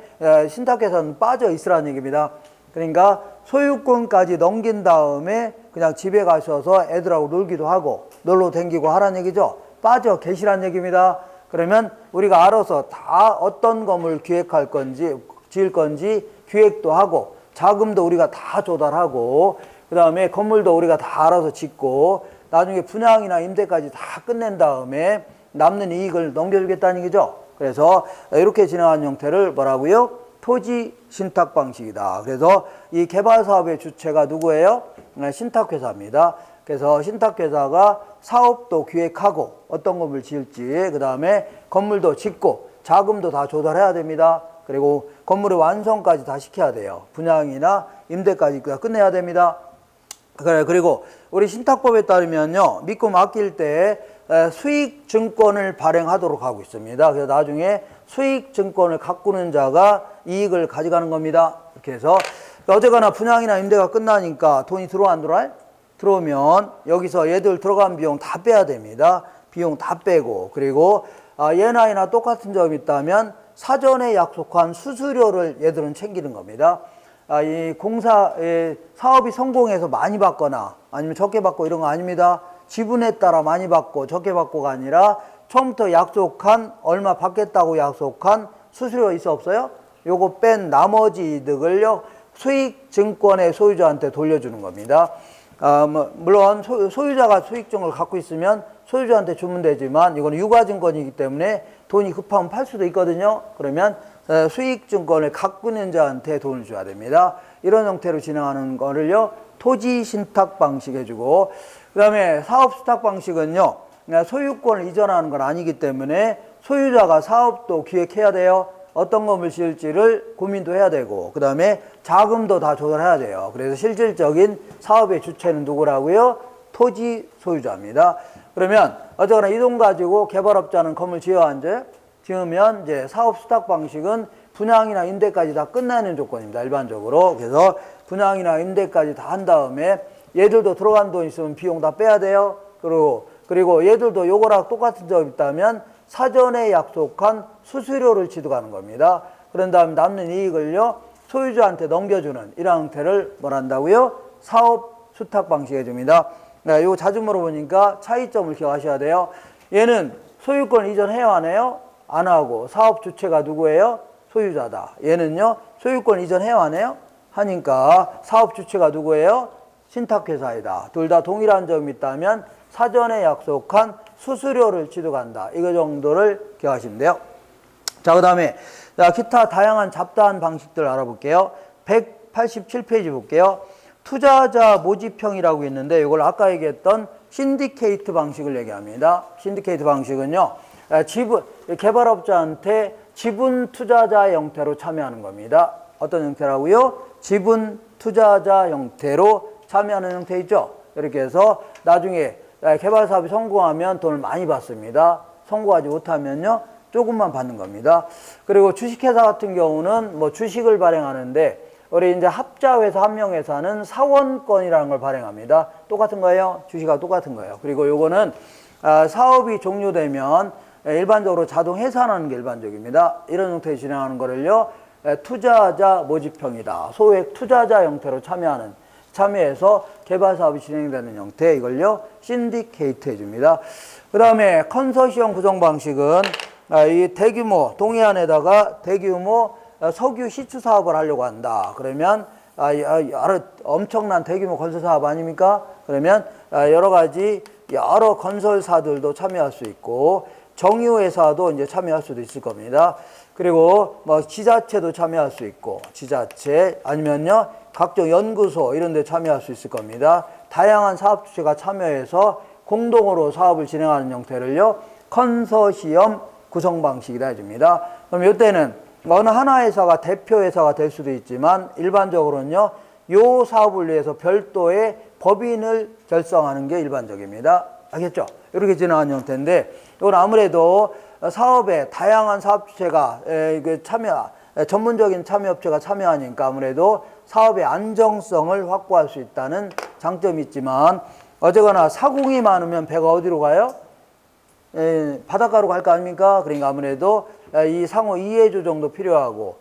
신탁회사는 빠져 있으라는 얘기입니다. 그러니까 소유권까지 넘긴 다음에 그냥 집에 가셔서 애들하고 놀기도 하고 놀러 댕기고 하라는 얘기죠. 빠져 계시라는 얘기입니다. 그러면 우리가 알아서 다 어떤 건물 기획할 건지 지을 건지 기획도 하고 자금도 우리가 다 조달하고 그 다음에 건물도 우리가 다 알아서 짓고 나중에 분양이나 임대까지 다 끝낸 다음에 남는 이익을 넘겨주겠다는 얘기죠. 그래서 이렇게 진행하는 형태를 뭐라고요? 토지 신탁 방식이다. 그래서 이 개발 사업의 주체가 누구예요? 신탁회사입니다. 그래서 신탁회사가 사업도 기획하고 어떤 건물 지을지 그 다음에 건물도 짓고 자금도 다 조달해야 됩니다. 그리고 건물의 완성까지 다 시켜야 돼요. 분양이나 임대까지 다 끝내야 됩니다. 그리고 우리 신탁법에 따르면요, 믿고 맡길 때 수익 증권을 발행하도록 하고 있습니다. 그래서 나중에 수익 증권을 가꾸는 자가 이익을 가져가는 겁니다. 이렇게 해서 어쨌거나 분양이나 임대가 끝나니까 돈이 들어와 안 들어와요? 들어오면 여기서 얘들 들어간 비용 다 빼야 됩니다. 비용 다 빼고 그리고 얘나 얘나 똑같은 점이 있다면 사전에 약속한 수수료를 얘들은 챙기는 겁니다. 이 사업이 성공해서 많이 받거나 아니면 적게 받고 이런 거 아닙니다. 지분에 따라 많이 받고 적게 받고가 아니라 처음부터 약속한 얼마 받겠다고 약속한 수수료 있어 없어요? 요거 뺀 나머지 이득을요 수익 증권의 소유자한테 돌려주는 겁니다. 물론 소유자가 수익증을 갖고 있으면 소유자한테 주면 되지만 이건 유가증권이기 때문에 돈이 급하면 팔 수도 있거든요. 그러면 수익증권을 가꾸는 자한테 돈을 줘야 됩니다. 이런 형태로 진행하는 거를요 토지 신탁 방식 해주고 그 다음에 사업 수탁 방식은요 소유권을 이전하는 건 아니기 때문에 소유자가 사업도 기획해야 돼요. 어떤 건물 지을지를 고민도 해야 되고 그 다음에 자금도 다 조달해야 돼요. 그래서 실질적인 사업의 주체는 누구라고요? 토지 소유자입니다. 그러면 어쨌거나 이 돈 가지고 개발업자는 건물 지으면 이제 사업 수탁 방식은 분양이나 임대까지 다 끝나는 조건입니다. 일반적으로. 그래서 분양이나 임대까지 다 한 다음에 얘들도 들어간 돈 있으면 비용 다 빼야 돼요. 그리고 얘들도 요거랑 똑같은 점이 있다면 사전에 약속한 수수료를 지도하는 겁니다. 그런 다음에 남는 이익을요 소유주한테 넘겨주는 이런 형태를 뭘 한다고요? 사업 수탁 방식 해줍니다. 이거 자주 물어보니까 차이점을 기억하셔야 돼요. 얘는 소유권 이전해야 하네요? 안 하고 사업 주체가 누구예요? 소유자다. 얘는요 소유권 이전해야 하네요? 하니까 사업 주체가 누구예요? 신탁회사이다. 둘 다 동일한 점이 있다면 사전에 약속한 수수료를 지도간다. 이거 정도를 기억하시면 돼요. 자, 그 다음에 기타 다양한 잡다한 방식들 알아볼게요. 187페이지 볼게요. 투자자 모집형이라고 있는데 이걸 아까 얘기했던 신디케이트 방식을 얘기합니다. 신디케이트 방식은요. 개발업자한테 지분 투자자 형태로 참여하는 겁니다. 어떤 형태라고요? 지분 투자자 형태로 참여하는 형태 있죠. 이렇게 해서 나중에 개발 사업이 성공하면 돈을 많이 받습니다. 성공하지 못하면요 조금만 받는 겁니다. 그리고 주식회사 같은 경우는 뭐 주식을 발행하는데 우리 이제 합자회사 한명회사는 사원권이라는 걸 발행합니다. 똑같은 거예요. 주식하고 똑같은 거예요. 그리고 요거는 사업이 종료되면 일반적으로 자동 해산하는 게 일반적입니다. 이런 형태로 진행하는 거를요 투자자 모집형이다. 소액 투자자 형태로 참여해서 개발 사업이 진행되는 형태, 이걸요 신디케이트 해줍니다. 그 다음에 컨소시엄 구성 방식은 이 대규모 동해안에다가 대규모 석유 시추 사업을 하려고 한다. 그러면 엄청난 대규모 건설 사업 아닙니까? 그러면 여러 건설사들도 참여할 수 있고 정유회사도 이제 참여할 수도 있을 겁니다. 그리고 뭐 지자체도 참여할 수 있고 지자체 아니면요 각종 연구소 이런 데 참여할 수 있을 겁니다. 다양한 사업 주체가 참여해서 공동으로 사업을 진행하는 형태를요 컨소시엄 구성 방식이라 해줍니다. 그럼 이때는 어느 하나 회사가 대표 회사가 될 수도 있지만 일반적으로는요 요 사업을 위해서 별도의 법인을 결성하는 게 일반적입니다. 알겠죠? 이렇게 진행하는 형태인데 이건 아무래도 사업에 다양한 사업 주체가 전문적인 참여업체가 참여하니까 아무래도 사업의 안정성을 확보할 수 있다는 장점이 있지만, 어쨌거나 사공이 많으면 배가 어디로 가요? 바닷가로 갈 거 아닙니까? 그러니까 아무래도 이 상호 이해 조정도 필요하고,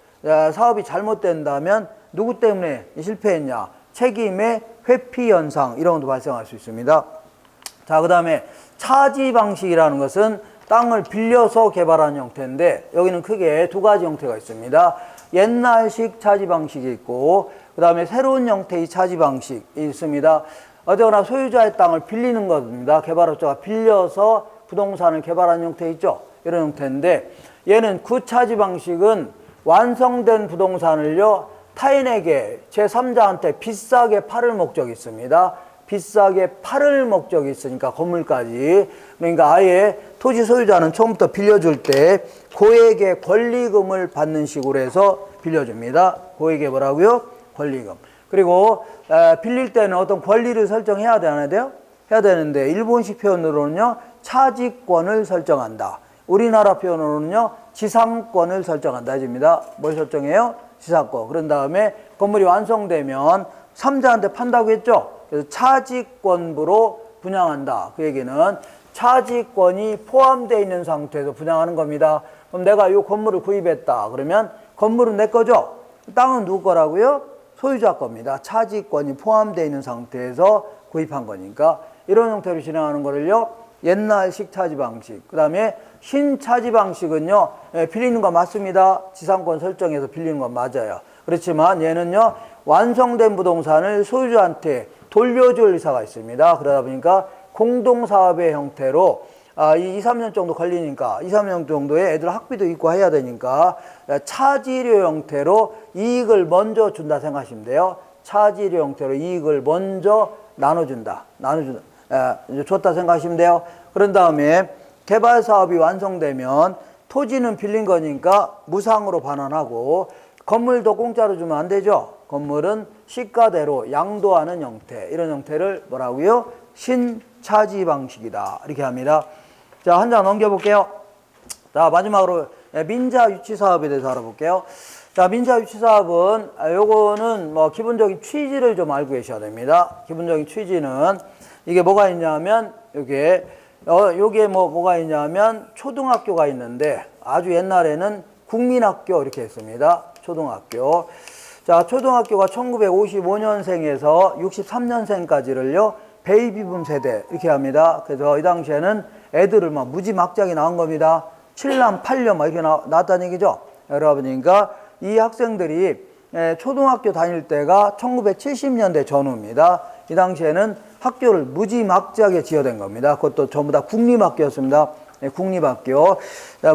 사업이 잘못된다면 누구 때문에 실패했냐, 책임의 회피 현상, 이런 것도 발생할 수 있습니다. 자, 그 다음에 차지 방식이라는 것은 땅을 빌려서 개발하는 형태인데, 여기는 크게 두 가지 형태가 있습니다. 옛날식 차지 방식이 있고, 그 다음에 새로운 형태의 차지 방식이 있습니다. 어쨌거나 소유자의 땅을 빌리는 겁니다. 개발업자가 빌려서 부동산을 개발하는 형태 있죠. 이런 형태인데, 얘는 구차지 방식은 완성된 부동산을요, 타인에게 제3자한테 비싸게 팔을 목적이 있습니다. 비싸게 팔을 목적이 있으니까, 건물까지. 그러니까 아예 토지 소유자는 처음부터 빌려줄 때 고액의 권리금을 받는 식으로 해서 빌려줍니다. 고액의 뭐라고요? 권리금. 그리고 빌릴 때는 어떤 권리를 설정해야 돼, 안 해야 돼요? 해야 되는데, 일본식 표현으로는요, 차지권을 설정한다. 우리나라 표현으로는요, 지상권을 설정한다 해줍니다. 뭘 설정해요? 지상권. 그런 다음에 건물이 완성되면 3자한테 판다고 했죠? 그래서 차지권부로 분양한다. 그 얘기는 차지권이 포함되어 있는 상태에서 분양하는 겁니다. 그럼 내가 이 건물을 구입했다. 그러면 건물은 내 거죠? 땅은 누구 거라고요? 소유자 겁니다. 차지권이 포함되어 있는 상태에서 구입한 거니까. 이런 형태로 진행하는 거를요, 옛날식 차지 방식. 그 다음에 신차지 방식은요, 빌리는 거 맞습니다. 지상권 설정해서 빌리는 건 맞아요. 그렇지만 얘는요, 완성된 부동산을 소유주한테 돌려줄 의사가 있습니다. 그러다 보니까 공동사업의 형태로 2-3년 정도 걸리니까 2-3년 정도에 애들 학비도 있고 해야 되니까 차지료 형태로 이익을 먼저 준다 생각하시면 돼요. 차지료 형태로 이익을 먼저 나눠준다. 줬다 생각하시면 돼요. 그런 다음에 개발 사업이 완성되면 토지는 빌린 거니까 무상으로 반환하고, 건물도 공짜로 주면 안 되죠. 건물은 시가대로 양도하는 형태, 이런 형태를 뭐라고요? 신차지 방식이다. 이렇게 합니다. 자, 한 장 넘겨볼게요. 자, 마지막으로 민자 유치 사업에 대해서 알아볼게요. 자, 민자 유치 사업은 요거는 뭐 기본적인 취지를 좀 알고 계셔야 됩니다. 기본적인 취지는 이게 뭐가 있냐면, 요게 뭐가 있냐면 초등학교가 있는데, 아주 옛날에는 국민학교 이렇게 했습니다. 초등학교. 자, 초등학교가 1955년생에서 63년생까지를요, 베이비붐 세대 이렇게 합니다. 그래서 이 당시에는 애들을 막 무지막지하게 나온 겁니다. 7남 8녀 막 이렇게 나왔다는 얘기죠. 여러분이니까 이 학생들이 초등학교 다닐 때가 1970년대 전후입니다. 이 당시에는 학교를 무지막지하게 지어댄 겁니다. 그것도 전부 다 국립학교였습니다. 국립학교.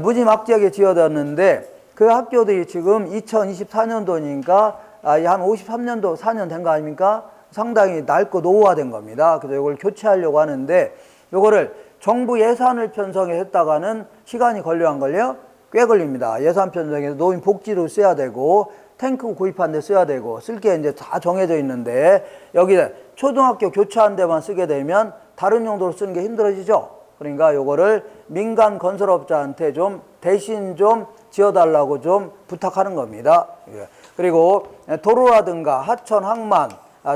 무지막지하게 지어졌는데, 그 학교들이 지금 2024년도니까 한 53년도 4년 된 거 아닙니까? 상당히 낡고 노후화된 겁니다. 그래서 이걸 교체하려고 하는데, 이거를 정부 예산을 편성했다가는 시간이 걸려 안 걸려요? 꽤 걸립니다. 예산 편성해서 노인 복지로 써야 되고, 탱크 구입하는 데 써야 되고, 쓸 게 이제 다 정해져 있는데, 여기에 초등학교 교체하는 데만 쓰게 되면 다른 용도로 쓰는 게 힘들어지죠. 그러니까 요거를 민간 건설업자한테 좀 대신 좀 지어달라고 좀 부탁하는 겁니다. 그리고 도로라든가 하천, 항만,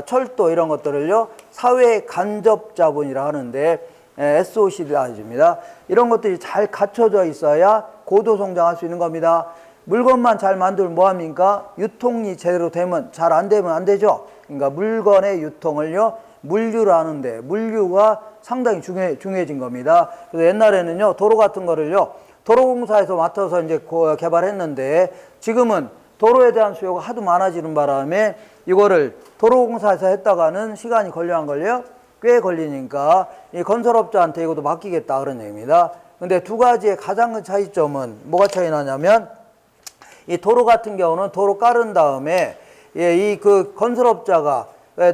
철도 이런 것들을요, 사회 간접 자본이라 하는데, SOC가 해줍니다. 이런 것들이 잘 갖춰져 있어야 고도 성장할 수 있는 겁니다. 물건만 잘 만들면 뭐합니까? 유통이 제대로 되면, 잘 안 되면 안 되죠. 그러니까 물건의 유통을요, 물류를 하는데, 물류가 상당히 중요해진 겁니다. 그래서 옛날에는요, 도로 같은 거를요, 도로공사에서 맡아서 이제 개발했는데, 지금은 도로에 대한 수요가 하도 많아지는 바람에 이거를 도로공사에서 했다가는 시간이 걸려 안 걸려요? 꽤 걸리니까 이 건설업자한테 이것도 맡기겠다 그런 얘기입니다. 근데 두 가지의 가장 큰 차이점은 뭐가 차이 나냐면, 이 도로 같은 경우는 도로 깔은 다음에 이 그 건설업자가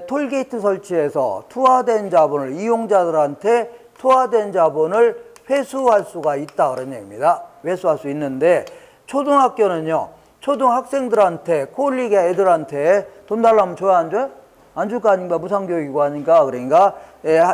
톨게이트 설치해서 투하된 자본을, 이용자들한테 투하된 자본을 회수할 수가 있다 그런 얘기입니다. 회수할 수 있는데, 초등학교는요, 초등학생들한테, 코 흘리게 애들한테 돈 달라면 줘야 안 줘요? 안 줄 거 아닌가? 무상교육이고 하니까. 그러니까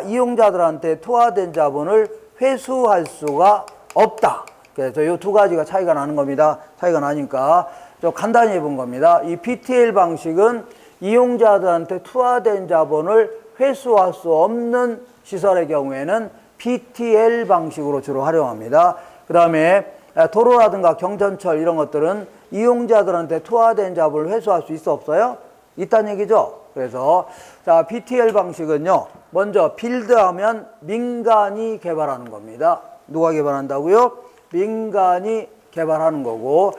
이용자들한테 투하된 자본을 회수할 수가 없다. 그래서 이 두 가지가 차이가 나는 겁니다. 차이가 나니까 좀 간단히 해본 겁니다. 이 BTL 방식은 이용자들한테 투하된 자본을 회수할 수 없는 시설의 경우에는 BTL 방식으로 주로 활용합니다. 그 다음에 도로라든가 경전철 이런 것들은 이용자들한테 투하된 자본을 회수할 수 있어 없어요? 있다는 얘기죠. 그래서 자 BTL 방식은요, 먼저 빌드하면 민간이 개발하는 겁니다. 누가 개발한다고요? 민간이 개발하는 거고,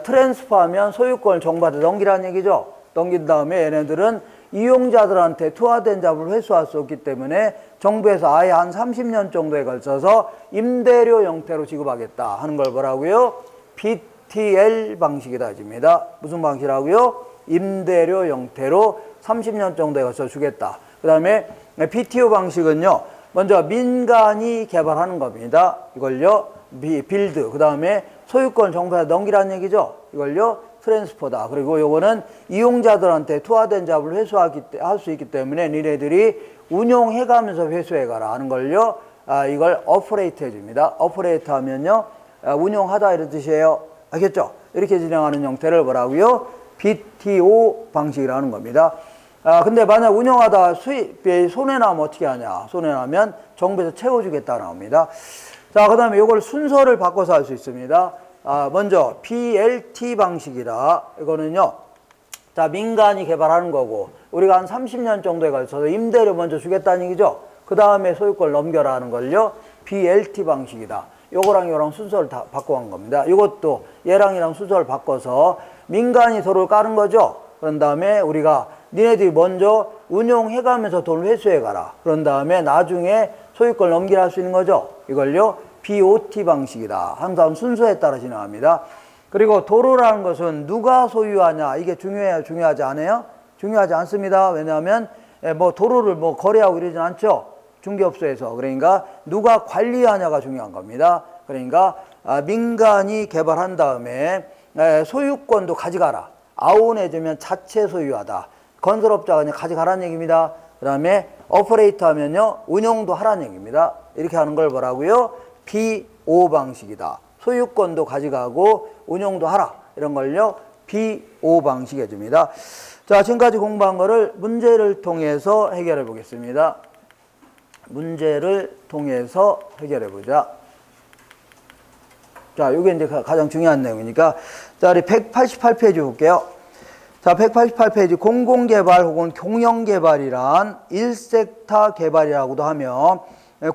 트랜스퍼하면 소유권을 정부한테 넘기라는 얘기죠. 넘긴 다음에 얘네들은 이용자들한테 투하된 자본을 회수할 수 없기 때문에 정부에서 아예 한 30년 정도에 걸쳐서 임대료 형태로 지급하겠다 하는 걸 뭐라고요? BTL 방식이다 집니다. 무슨 방식이라고요? 임대료 형태로 30년 정도에 걸쳐 주겠다. 그 다음에 BTO 방식은요, 먼저 민간이 개발하는 겁니다. 이걸요 빌드, 그 다음에 소유권 정부에서 넘기라는 얘기죠. 이걸요 트랜스퍼다. 그리고 요거는 이용자들한테 투하된 자본을 회수할 수 있기 때문에 니네들이 운용해가면서 회수해가라 하는 걸요, 이걸 오퍼레이트 해줍니다. 오퍼레이트 하면요 운용하다 이런 뜻이에요. 알겠죠? 이렇게 진행하는 형태를 뭐라고요? BTO 방식이라는 겁니다. 근데 만약 운영하다 수입이 손해나면 어떻게 하냐? 손해나면 정부에서 채워주겠다 나옵니다. 자, 그 다음에 이걸 순서를 바꿔서 할 수 있습니다. 먼저 BLT 방식이라, 이거는요, 자, 민간이 개발하는 거고, 우리가 한 30년 정도에 걸쳐서 임대료 먼저 주겠다는 얘기죠. 그 다음에 소유권을 넘겨라 하는 걸요, BLT 방식이다. 요거랑 요랑 순서를 다 바꿔간 겁니다. 이것도 얘랑 순서를 바꿔서 민간이 도로를 까는 거죠. 그런 다음에 우리가 니네들이 먼저 운용해가면서 돈을 회수해가라. 그런 다음에 나중에 소유권을 넘기라 할 수 있는 거죠. 이걸요 BOT 방식이다. 항상 순서에 따라 진행합니다. 그리고 도로라는 것은 누가 소유하냐, 이게 중요해요, 중요하지 않아요? 중요하지 않습니다. 왜냐하면 뭐 도로를 뭐 거래하고 이러진 않죠. 중개업소에서. 그러니까 누가 관리하냐가 중요한 겁니다. 그러니까 민간이 개발한 다음에 소유권도 가져가라. 아웃해주면 자체 소유하다. 건설업자가 그냥 가져가라는 얘기입니다. 그 다음에 오퍼레이트 하면요 운영도 하라는 얘기입니다. 이렇게 하는 걸 뭐라고요? BO 방식이다. 소유권도 가져가고 운영도 하라. 이런 걸요 BO 방식 해줍니다. 자, 지금까지 공부한 거를 문제를 통해서 해결해 보겠습니다. 문제를 통해서 해결해 보자. 자, 이게 이제 가장 중요한 내용이니까. 자, 우리 188페이지 볼게요. 자, 188페이지 공공개발 혹은 공영개발이란 1섹터 개발이라고도 하며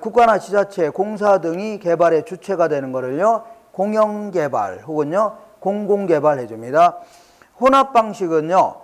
국가나 지자체, 공사 등이 개발의 주체가 되는 거를요 공영개발 혹은요 공공개발 해줍니다. 혼합 방식은요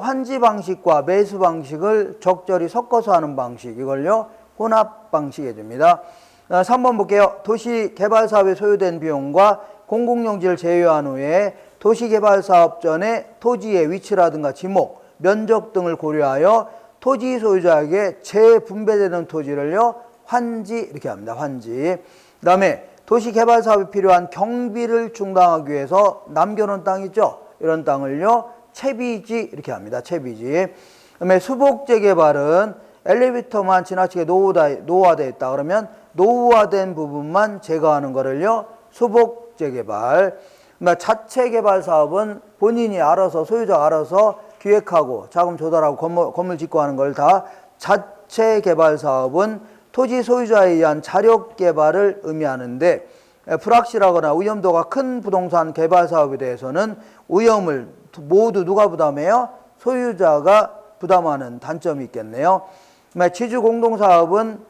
환지 방식과 매수 방식을 적절히 섞어서 하는 방식, 이걸요 혼합 방식 해줍니다. 3번 볼게요. 도시개발사업에 소요된 비용과 공공용지를 제외한 후에 도시개발사업 전에 토지의 위치라든가 지목, 면적 등을 고려하여 토지 소유자에게 재분배되는 토지를요 환지 이렇게 합니다. 환지. 그 다음에 도시개발사업에 필요한 경비를 충당하기 위해서 남겨놓은 땅 있죠. 이런 땅을요 채비지 이렇게 합니다. 채비지. 그 다음에 수복재개발은 엘리베이터만 지나치게 노후화되어 있다 그러면 노후화된 부분만 제거하는 거를요 수복재개발. 자체 개발 사업은 본인이 알아서, 소유자가 알아서 기획하고 자금 조달하고 건물 짓고 하는 걸 다 자체 개발 사업은 토지 소유자에 의한 자력 개발을 의미하는데, 불확실하거나 위험도가 큰 부동산 개발 사업에 대해서는 위험을 모두 누가 부담해요? 소유자가 부담하는 단점이 있겠네요. 지주 공동사업은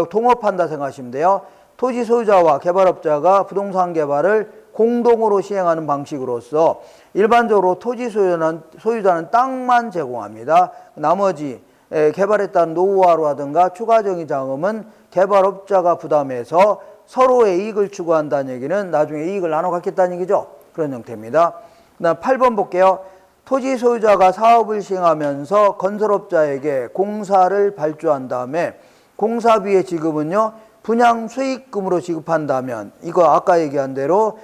동업한다 생각하시면 돼요. 토지 소유자와 개발업자가 부동산 개발을 공동으로 시행하는 방식으로서 일반적으로 토지 소유자는 땅만 제공합니다. 나머지 개발에 따른 노후화라든가 추가적인 자금은 개발업자가 부담해서 서로의 이익을 추구한다는 얘기는 나중에 이익을 나눠 갖겠다는 얘기죠. 그런 형태입니다. 그 다음 8번 볼게요. 토지 소유자가 사업을 시행하면서 건설업자에게 공사를 발주한 다음에 공사비의 지급은요 분양 수익금으로 지급한다면, 이거 아까 얘기한 대로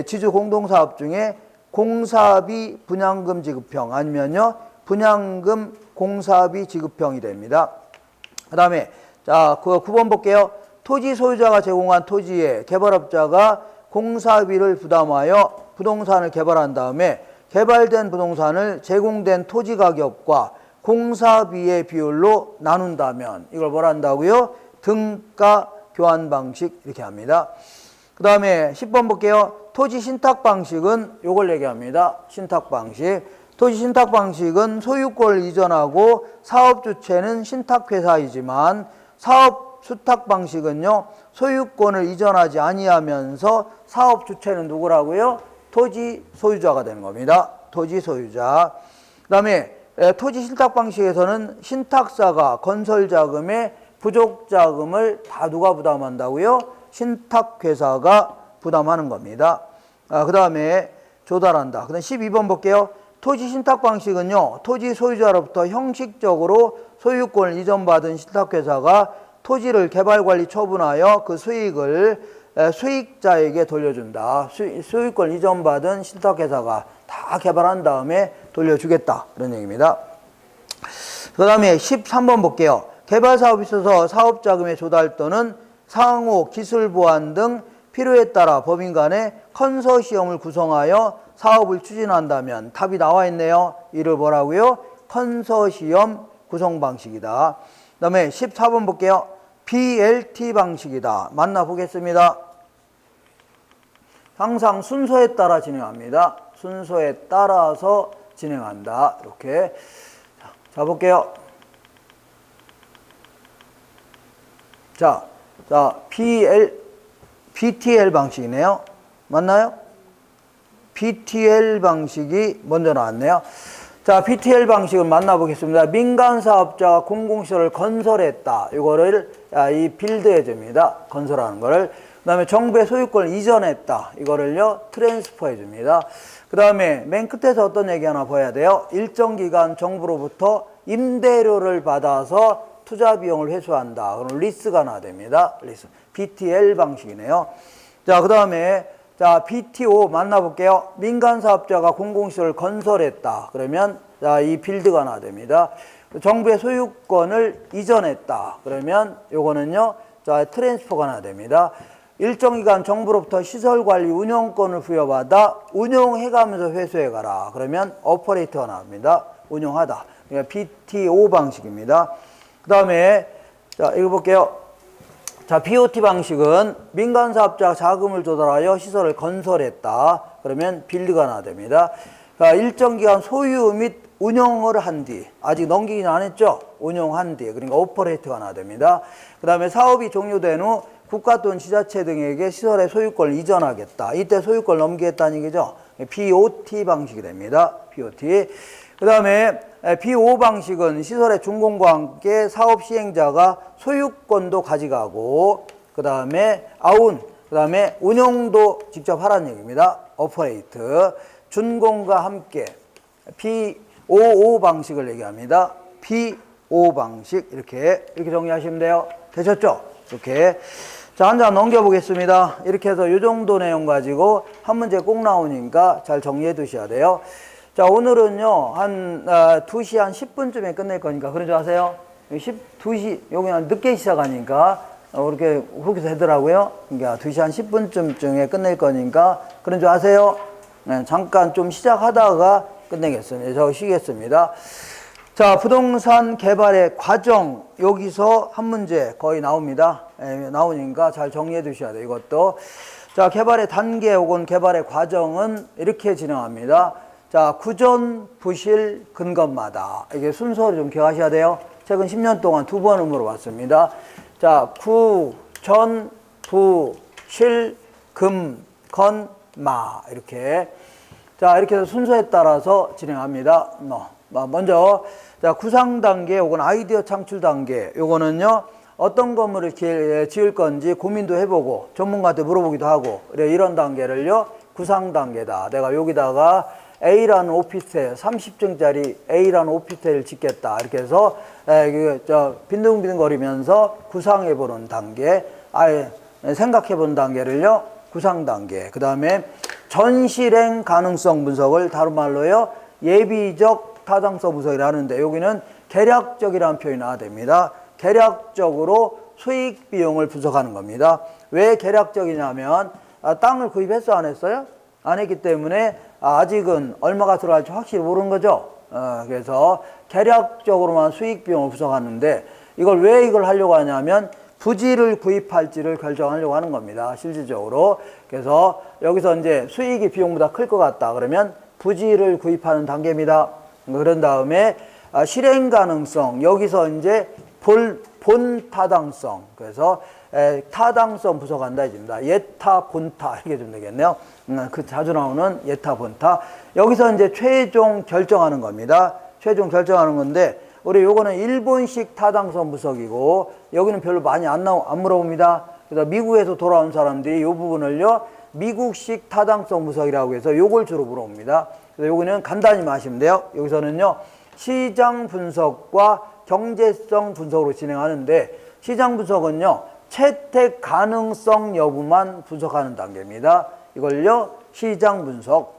지주 공동사업 중에 공사비 분양금 지급형 아니면요 분양금 공사비 지급형이 됩니다. 그 다음에 자, 9번 볼게요. 토지 소유자가 제공한 토지에 개발업자가 공사비를 부담하여 부동산을 개발한 다음에 개발된 부동산을 제공된 토지 가격과 공사비의 비율로 나눈다면 이걸 뭐라 한다고요? 등가 교환 방식 이렇게 합니다. 그 다음에 10번 볼게요. 토지 신탁 방식은 요걸 얘기합니다. 신탁 방식. 토지 신탁 방식은 소유권을 이전하고 사업 주체는 신탁회사이지만 사업 수탁 방식은요, 소유권을 이전하지 아니하면서 사업 주체는 누구라고요? 토지 소유자가 되는 겁니다. 토지 소유자. 그 다음에 토지 신탁 방식에서는 신탁사가 건설 자금의 부족 자금을 다 누가 부담한다고요? 신탁회사가 부담하는 겁니다. 그 다음에 조달한다. 그 다음 12번 볼게요. 토지 신탁 방식은요, 토지 소유자로부터 형식적으로 소유권을 이전받은 신탁회사가 토지를 개발관리 처분하여 그 수익을 수익자에게 돌려준다. 소유권 이전받은 신탁회사가 다 개발한 다음에 돌려주겠다. 그런 얘기입니다. 그 다음에 13번 볼게요. 개발사업에 있어서 사업자금의 조달 또는 상호 기술 보완 등 필요에 따라 법인 간에 컨소시엄을 구성하여 사업을 추진한다면 답이 나와 있네요. 이를 뭐라고요? 컨소시엄 구성 방식이다. 그 다음에 14번 볼게요. BLT 방식이다. 만나보겠습니다. 항상 순서에 따라 진행합니다. 순서에 따라서 진행한다. 이렇게. 자, 볼게요. 자, BTL 방식이네요. 맞나요? BTL 방식이 먼저 나왔네요. 자, BTL 방식을 만나보겠습니다. 민간 사업자가 공공시설을 건설했다. 이거를 이 빌드해 줍니다. 건설하는 거를. 그 다음에 정부의 소유권을 이전했다. 이거를요, 트랜스퍼해 줍니다. 그 다음에 맨 끝에서 어떤 얘기 하나 봐야 돼요. 일정 기간 정부로부터 임대료를 받아서 투자 비용을 회수한다. 그럼 리스가 나됩니다. 리스. BTL 방식이네요. 자, 그 다음에 자, BTO 만나볼게요. 민간 사업자가 공공시설을 건설했다. 그러면 자, 이 빌드가 나됩니다. 정부의 소유권을 이전했다. 그러면 요거는요, 자, 트랜스퍼가 나됩니다. 일정 기간 정부로부터 시설 관리 운영권을 부여받아 운용해가면서 회수해가라. 그러면 오퍼레이터가 나옵니다. 운용하다. 그러니까 BTO 방식입니다. 그 다음에 자, 이거 볼게요. 자, BOT 방식은 민간 사업자가 자금을 조달하여 시설을 건설했다. 그러면 빌드가 나됩니다. 일정 기간 소유 및 운영을 한 뒤, 아직 넘기긴 안 했죠? 운용한 뒤, 그러니까 오퍼레이트가 나됩니다. 그 다음에 사업이 종료된 후 국가 또는 지자체 등에게 시설의 소유권을 이전하겠다. 이때 소유권을 넘기겠다는 얘기죠. BOT 방식이 됩니다. BOT. 그 다음에 BO 방식은 시설의 준공과 함께 사업 시행자가 소유권도 가져가고, 그 다음에 그 다음에 운영도 직접 하라는 얘기입니다. 오퍼레이트. 준공과 함께 BOO 방식을 얘기합니다. BO 방식. 이렇게 정리하시면 돼요. 되셨죠? 이렇게. 자, 한 장 넘겨보겠습니다. 이렇게 해서 이 정도 내용 가지고 한 문제 꼭 나오니까 잘 정리해 두셔야 돼요. 자, 오늘은요, 한 2시 한 10분쯤에 끝낼 거니까 그런 줄 아세요? 2시, 여기는 늦게 시작하니까 그렇게 되더라고요. 그러니까 2시 한 10분쯤에 끝낼 거니까 그런 줄 아세요? 네, 잠깐 좀 시작하다가 끝내겠습니다. 저 쉬겠습니다. 자, 부동산 개발의 과정, 여기서 한 문제 거의 나옵니다. 나오니까 잘 정리해 두셔야 돼요, 이것도. 자, 개발의 단계 혹은 개발의 과정은 이렇게 진행합니다. 자, 구전, 부실, 근검마다. 이게 순서를 좀 기억하셔야 돼요. 최근 10년 동안 2번을 물어봤습니다. 자, 구, 전, 부, 실, 금, 건, 마. 이렇게. 자, 이렇게 해서 순서에 따라서 진행합니다. 먼저, 자, 구상 단계 혹은 아이디어 창출 단계. 요거는요, 어떤 건물을 지을 건지 고민도 해보고, 전문가한테 물어보기도 하고, 이런 단계를요, 구상 단계다. 내가 여기다가 A라는 오피스텔, 30층짜리 A라는 오피스텔을 짓겠다. 이렇게 해서, 빈둥빈둥거리면서 구상해보는 단계, 생각해보는 단계를요, 구상 단계. 그 다음에 전실행 가능성 분석을 다른 말로요, 예비적 타당성 분석이라 하는데, 여기는 계략적이라는 표현이 나와야 됩니다. 계략적으로 수익 비용을 분석하는 겁니다. 왜 계략적이냐면, 땅을 구입했어, 안 했어요? 안 했기 때문에 아직은 얼마가 들어갈지 확실히 모르는 거죠. 그래서 계략적으로만 수익 비용을 분석하는데 이걸 왜 이걸 하려고 하냐면 부지를 구입할지를 결정하려고 하는 겁니다. 실질적으로. 그래서 여기서 이제 수익이 비용보다 클 것 같다. 그러면 부지를 구입하는 단계입니다. 그런 다음에 실행 가능성. 여기서 이제 본 타당성. 그래서 타당성 분석한다 해줍니다. 예타, 본타 이렇게 좀 되겠네요. 그 자주 나오는 예타, 본타. 여기서 이제 최종 결정하는 겁니다. 최종 결정하는 건데 우리 요거는 일본식 타당성 분석이고 여기는 별로 많이 안 물어봅니다. 그래서 미국에서 돌아온 사람들이 이 부분을요 미국식 타당성 분석이라고 해서 요걸 주로 물어봅니다. 그래서 요거는 간단히 마시면 돼요. 여기서는요 시장 분석과 경제성 분석으로 진행하는데 시장 분석은요 채택 가능성 여부만 분석하는 단계입니다. 이걸요 시장 분석.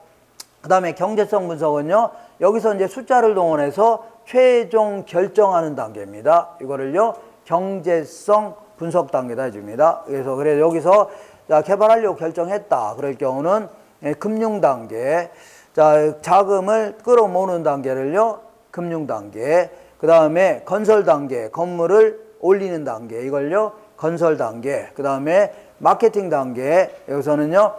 그 다음에 경제성 분석은요 여기서 이제 숫자를 동원해서 최종 결정하는 단계입니다. 이거를요 경제성 분석 단계다 해줍니다. 그래서 여기서 개발하려고 결정했다. 그럴 경우는 금융 단계, 자금을 끌어모으는 단계를요 금융 단계. 그 다음에 건설 단계, 건물을 올리는 단계, 이걸요 건설 단계. 그 다음에 마케팅 단계, 여기서는요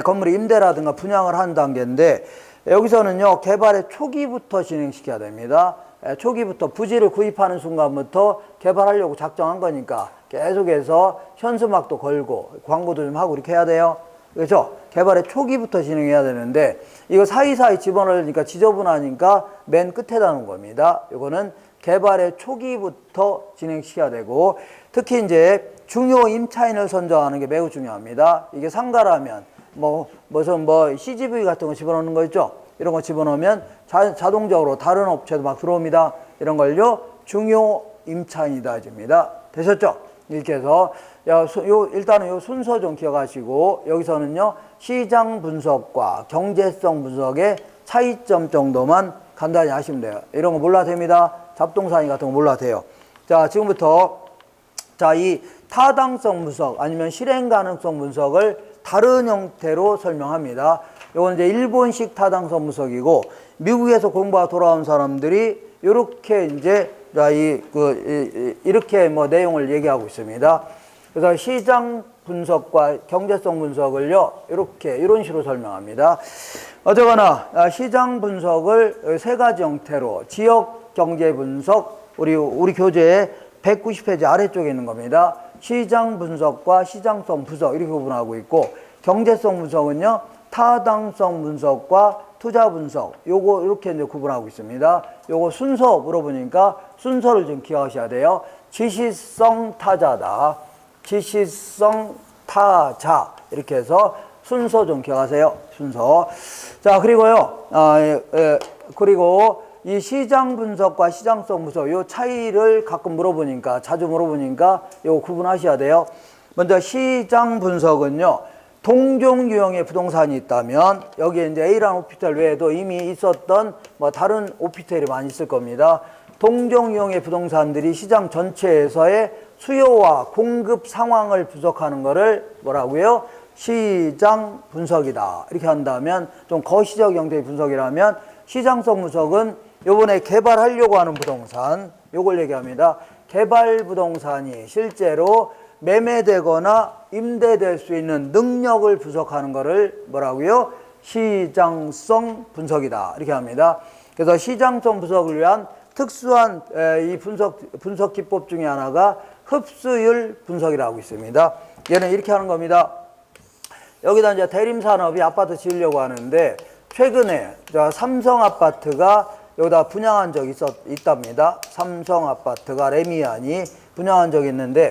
건물의 임대라든가 분양을 하는 단계인데 여기서는요 개발의 초기부터 진행시켜야 됩니다. 초기부터 부지를 구입하는 순간부터 개발하려고 작정한 거니까 계속해서 현수막도 걸고 광고도 좀 하고 이렇게 해야 돼요. 그렇죠? 개발의 초기부터 진행해야 되는데 이거 사이사이 집어넣으니까 지저분하니까 맨 끝에다 놓은 겁니다. 이거는 개발의 초기부터 진행시켜야 되고 특히 이제 중요 임차인을 선정하는 게 매우 중요합니다. 이게 상가라면 무슨 CGV 같은 거 집어넣는 거 있죠? 이런 거 집어넣으면 자동적으로 다른 업체도 막 들어옵니다. 이런 걸요 중요 임차인이다 해줍니다. 되셨죠? 이렇게 해서 일단은 요 순서 좀 기억하시고 여기서는요 시장 분석과 경제성 분석의 차이점 정도만 간단히 아시면 돼요. 이런 거 몰라도 됩니다. 잡동사니 같은 거 몰라도 돼요. 자, 지금부터 이 타당성 분석 아니면 실행 가능성 분석을 다른 형태로 설명합니다. 이건 이제 일본식 타당성 분석이고 미국에서 공부하고 돌아온 사람들이 이렇게 이제 이렇게 내용을 얘기하고 있습니다. 그래서 시장 분석과 경제성 분석을요 이런 식으로 설명합니다. 어쨌거나 시장 분석을 세 가지 형태로 지역 경제 분석 우리 교재에 190페이지 아래쪽에 있는 겁니다. 시장 분석과 시장성 분석 이렇게 구분하고 있고 경제성 분석은요 타당성 분석과 투자 분석 요거 이렇게 이제 구분하고 있습니다. 요거 순서 물어보니까 순서를 좀 기억하셔야 돼요. 지시성 타자다. 지시성 타자 이렇게 해서 순서 좀 기억하세요. 순서. 자 그리고요 그리고 이 시장 분석과 시장성 분석 요 차이를 가끔 물어보니까 자주 물어보니까 요거 구분하셔야 돼요. 먼저 시장 분석은요 동종 유형의 부동산이 있다면 여기에 이제 A라는 오피스텔 외에도 이미 있었던 다른 오피스텔이 많이 있을 겁니다. 동종 유형의 부동산들이 시장 전체에서의 수요와 공급 상황을 분석하는 거를 뭐라고요? 시장 분석이다. 이렇게 한다면 좀 거시적 형태의 분석이라면 시장성 분석은 요번에 개발하려고 하는 부동산 요걸 얘기합니다. 개발 부동산이 실제로 매매되거나 임대될 수 있는 능력을 분석하는 거를 뭐라고요? 시장성 분석이다. 이렇게 합니다. 그래서 시장성 분석을 위한 특수한 이 분석 기법 중에 하나가 흡수율 분석이라고 있습니다. 얘는 이렇게 하는 겁니다. 여기다 이제 대림산업이 아파트 지으려고 하는데 최근에 삼성 아파트가 여기다 분양한 적이 있답니다. 삼성 아파트가 레미안이 분양한 적이 있는데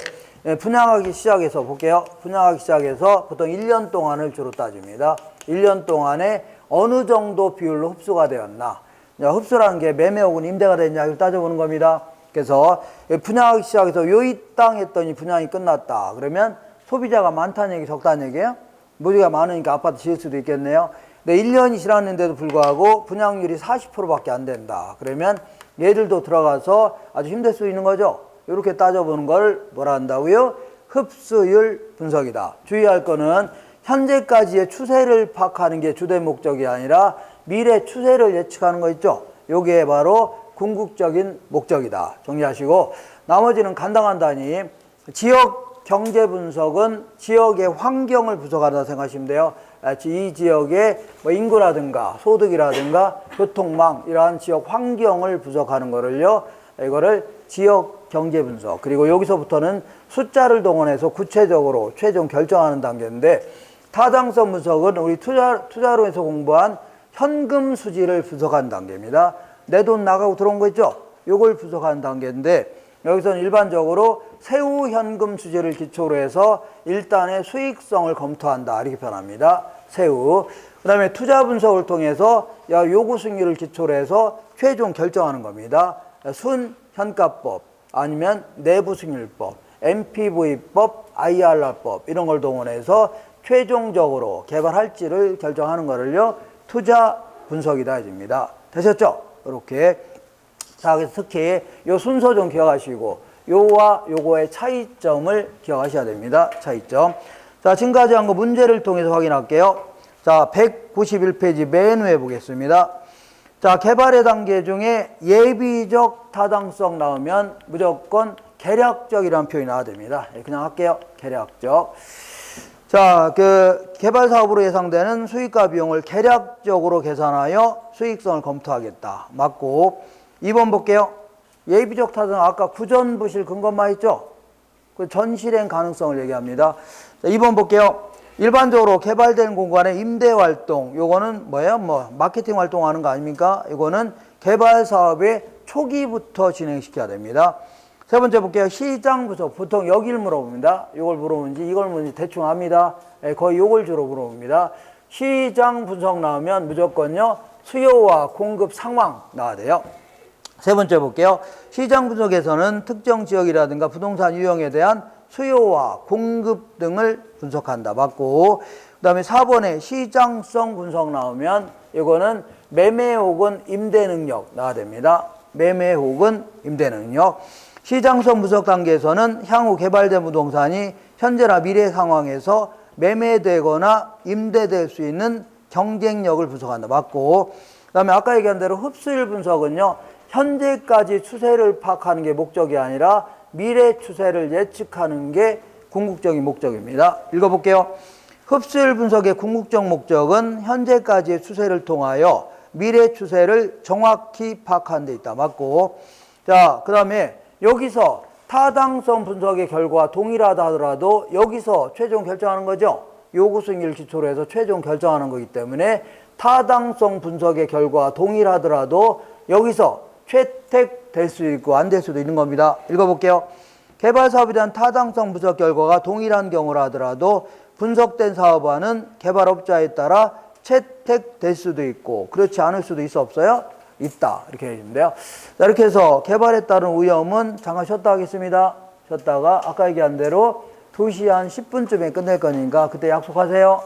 분양하기 시작해서 볼게요. 분양하기 시작해서 보통 1년 동안을 주로 따집니다. 1년 동안에 어느 정도 비율로 흡수가 되었나. 흡수라는 게 매매 혹은 임대가 됐냐 이걸 따져보는 겁니다. 그래서 분양하기 시작해서 요 이 땅 했더니 분양이 끝났다. 그러면 소비자가 많다는 얘기 적다는 얘기예요? 무지가 많으니까 아파트 지을 수도 있겠네요. 근데 1년이 지났는데도 불구하고 분양률이 40%밖에 안 된다. 그러면 얘들도 들어가서 아주 힘들 수 있는 거죠. 이렇게 따져보는 걸 뭐라 한다고요? 흡수율 분석이다. 주의할 거는 현재까지의 추세를 파악하는 게 주된 목적이 아니라 미래 추세를 예측하는 거 있죠. 요게 바로 궁극적인 목적이다. 정리하시고 나머지는 간단간단히 지역 경제 분석은 지역의 환경을 분석한다 생각하시면 돼요. 이 지역의 뭐 인구라든가 소득이라든가 교통망 이러한 지역 환경을 분석하는 거를요. 이거를 지역 경제 분석. 그리고 여기서부터는 숫자를 동원해서 구체적으로 최종 결정하는 단계인데 타당성 분석은 우리 투자론에서 공부한 현금 수지를 분석하는 단계입니다. 내 돈 나가고 들어온 거 있죠? 요걸 분석하는 단계인데 여기서는 일반적으로 세후 현금 수지를 기초로 해서 일단의 수익성을 검토한다. 이렇게 표현합니다. 세후. 그 다음에 투자 분석을 통해서 요구 승률을 기초로 해서 최종 결정하는 겁니다. 순현가법 아니면 내부 승률법, NPV법, IRR법 이런 걸 동원해서 최종적으로 개발할지를 결정하는 거를요. 투자 분석이다 해줍니다. 되셨죠? 이렇게. 자, 그래서 특히 요 순서 좀 기억하시고 요와 요거의 차이점을 기억하셔야 됩니다. 차이점. 자, 지금까지 한 거 문제를 통해서 확인할게요. 자, 191페이지 맨 위에 보겠습니다. 자, 개발의 단계 중에 예비적 타당성 나오면 무조건 계략적이라는 표현이 나와야 됩니다. 그냥 할게요. 계략적. 자, 그 개발 사업으로 예상되는 수익과 비용을 계략적으로 계산하여 수익성을 검토하겠다. 맞고 2번 볼게요. 예비적 타당성 아까 구전부실 근거만 있죠? 그 전실행 가능성을 얘기합니다. 자, 2번 볼게요. 일반적으로 개발된 공간의 임대 활동, 요거는 뭐예요? 뭐 마케팅 활동하는 거 아닙니까? 이거는 개발 사업의 초기부터 진행시켜야 됩니다. 세 번째 볼게요. 시장 분석. 보통 여기를 물어봅니다. 이걸 물어보는지 이걸 물어보는지 대충 압니다. 거의 요걸 주로 물어봅니다. 시장 분석 나오면 무조건요. 수요와 공급 상황 나와야 돼요. 세 번째 볼게요. 시장 분석에서는 특정 지역이라든가 부동산 유형에 대한 수요와 공급 등을 분석한다. 맞고 그 다음에 4번에 시장성 분석 나오면 이거는 매매 혹은 임대 능력 나와야 됩니다. 매매 혹은 임대 능력. 시장성 분석 단계에서는 향후 개발된 부동산이 현재나 미래 상황에서 매매되거나 임대될 수 있는 경쟁력을 분석한다. 맞고 그 다음에 아까 얘기한 대로 흡수율 분석은요. 현재까지 추세를 파악하는 게 목적이 아니라 미래 추세를 예측하는 게 궁극적인 목적입니다. 읽어볼게요. 흡수율 분석의 궁극적 목적은 현재까지의 추세를 통하여 미래 추세를 정확히 파악하는 데 있다. 맞고 자, 그 다음에 여기서 타당성 분석의 결과와 동일하다 하더라도 여기서 최종 결정하는 거죠. 요구 승률 기초로 해서 최종 결정하는 거기 때문에 타당성 분석의 결과와 동일하더라도 여기서 채택될 수 있고 안 될 수도 있는 겁니다. 읽어볼게요. 개발 사업에 대한 타당성 분석 결과가 동일한 경우라 하더라도 분석된 사업화는 개발업자에 따라 채택될 수도 있고 그렇지 않을 수도 있어 없어요? 있다. 이렇게 해주면 돼요. 자, 이렇게 해서 개발에 따른 위험은 잠깐 쉬었다 하겠습니다. 쉬었다가 아까 얘기한 대로 2시 한 10분쯤에 끝낼 거니까 그때 약속하세요.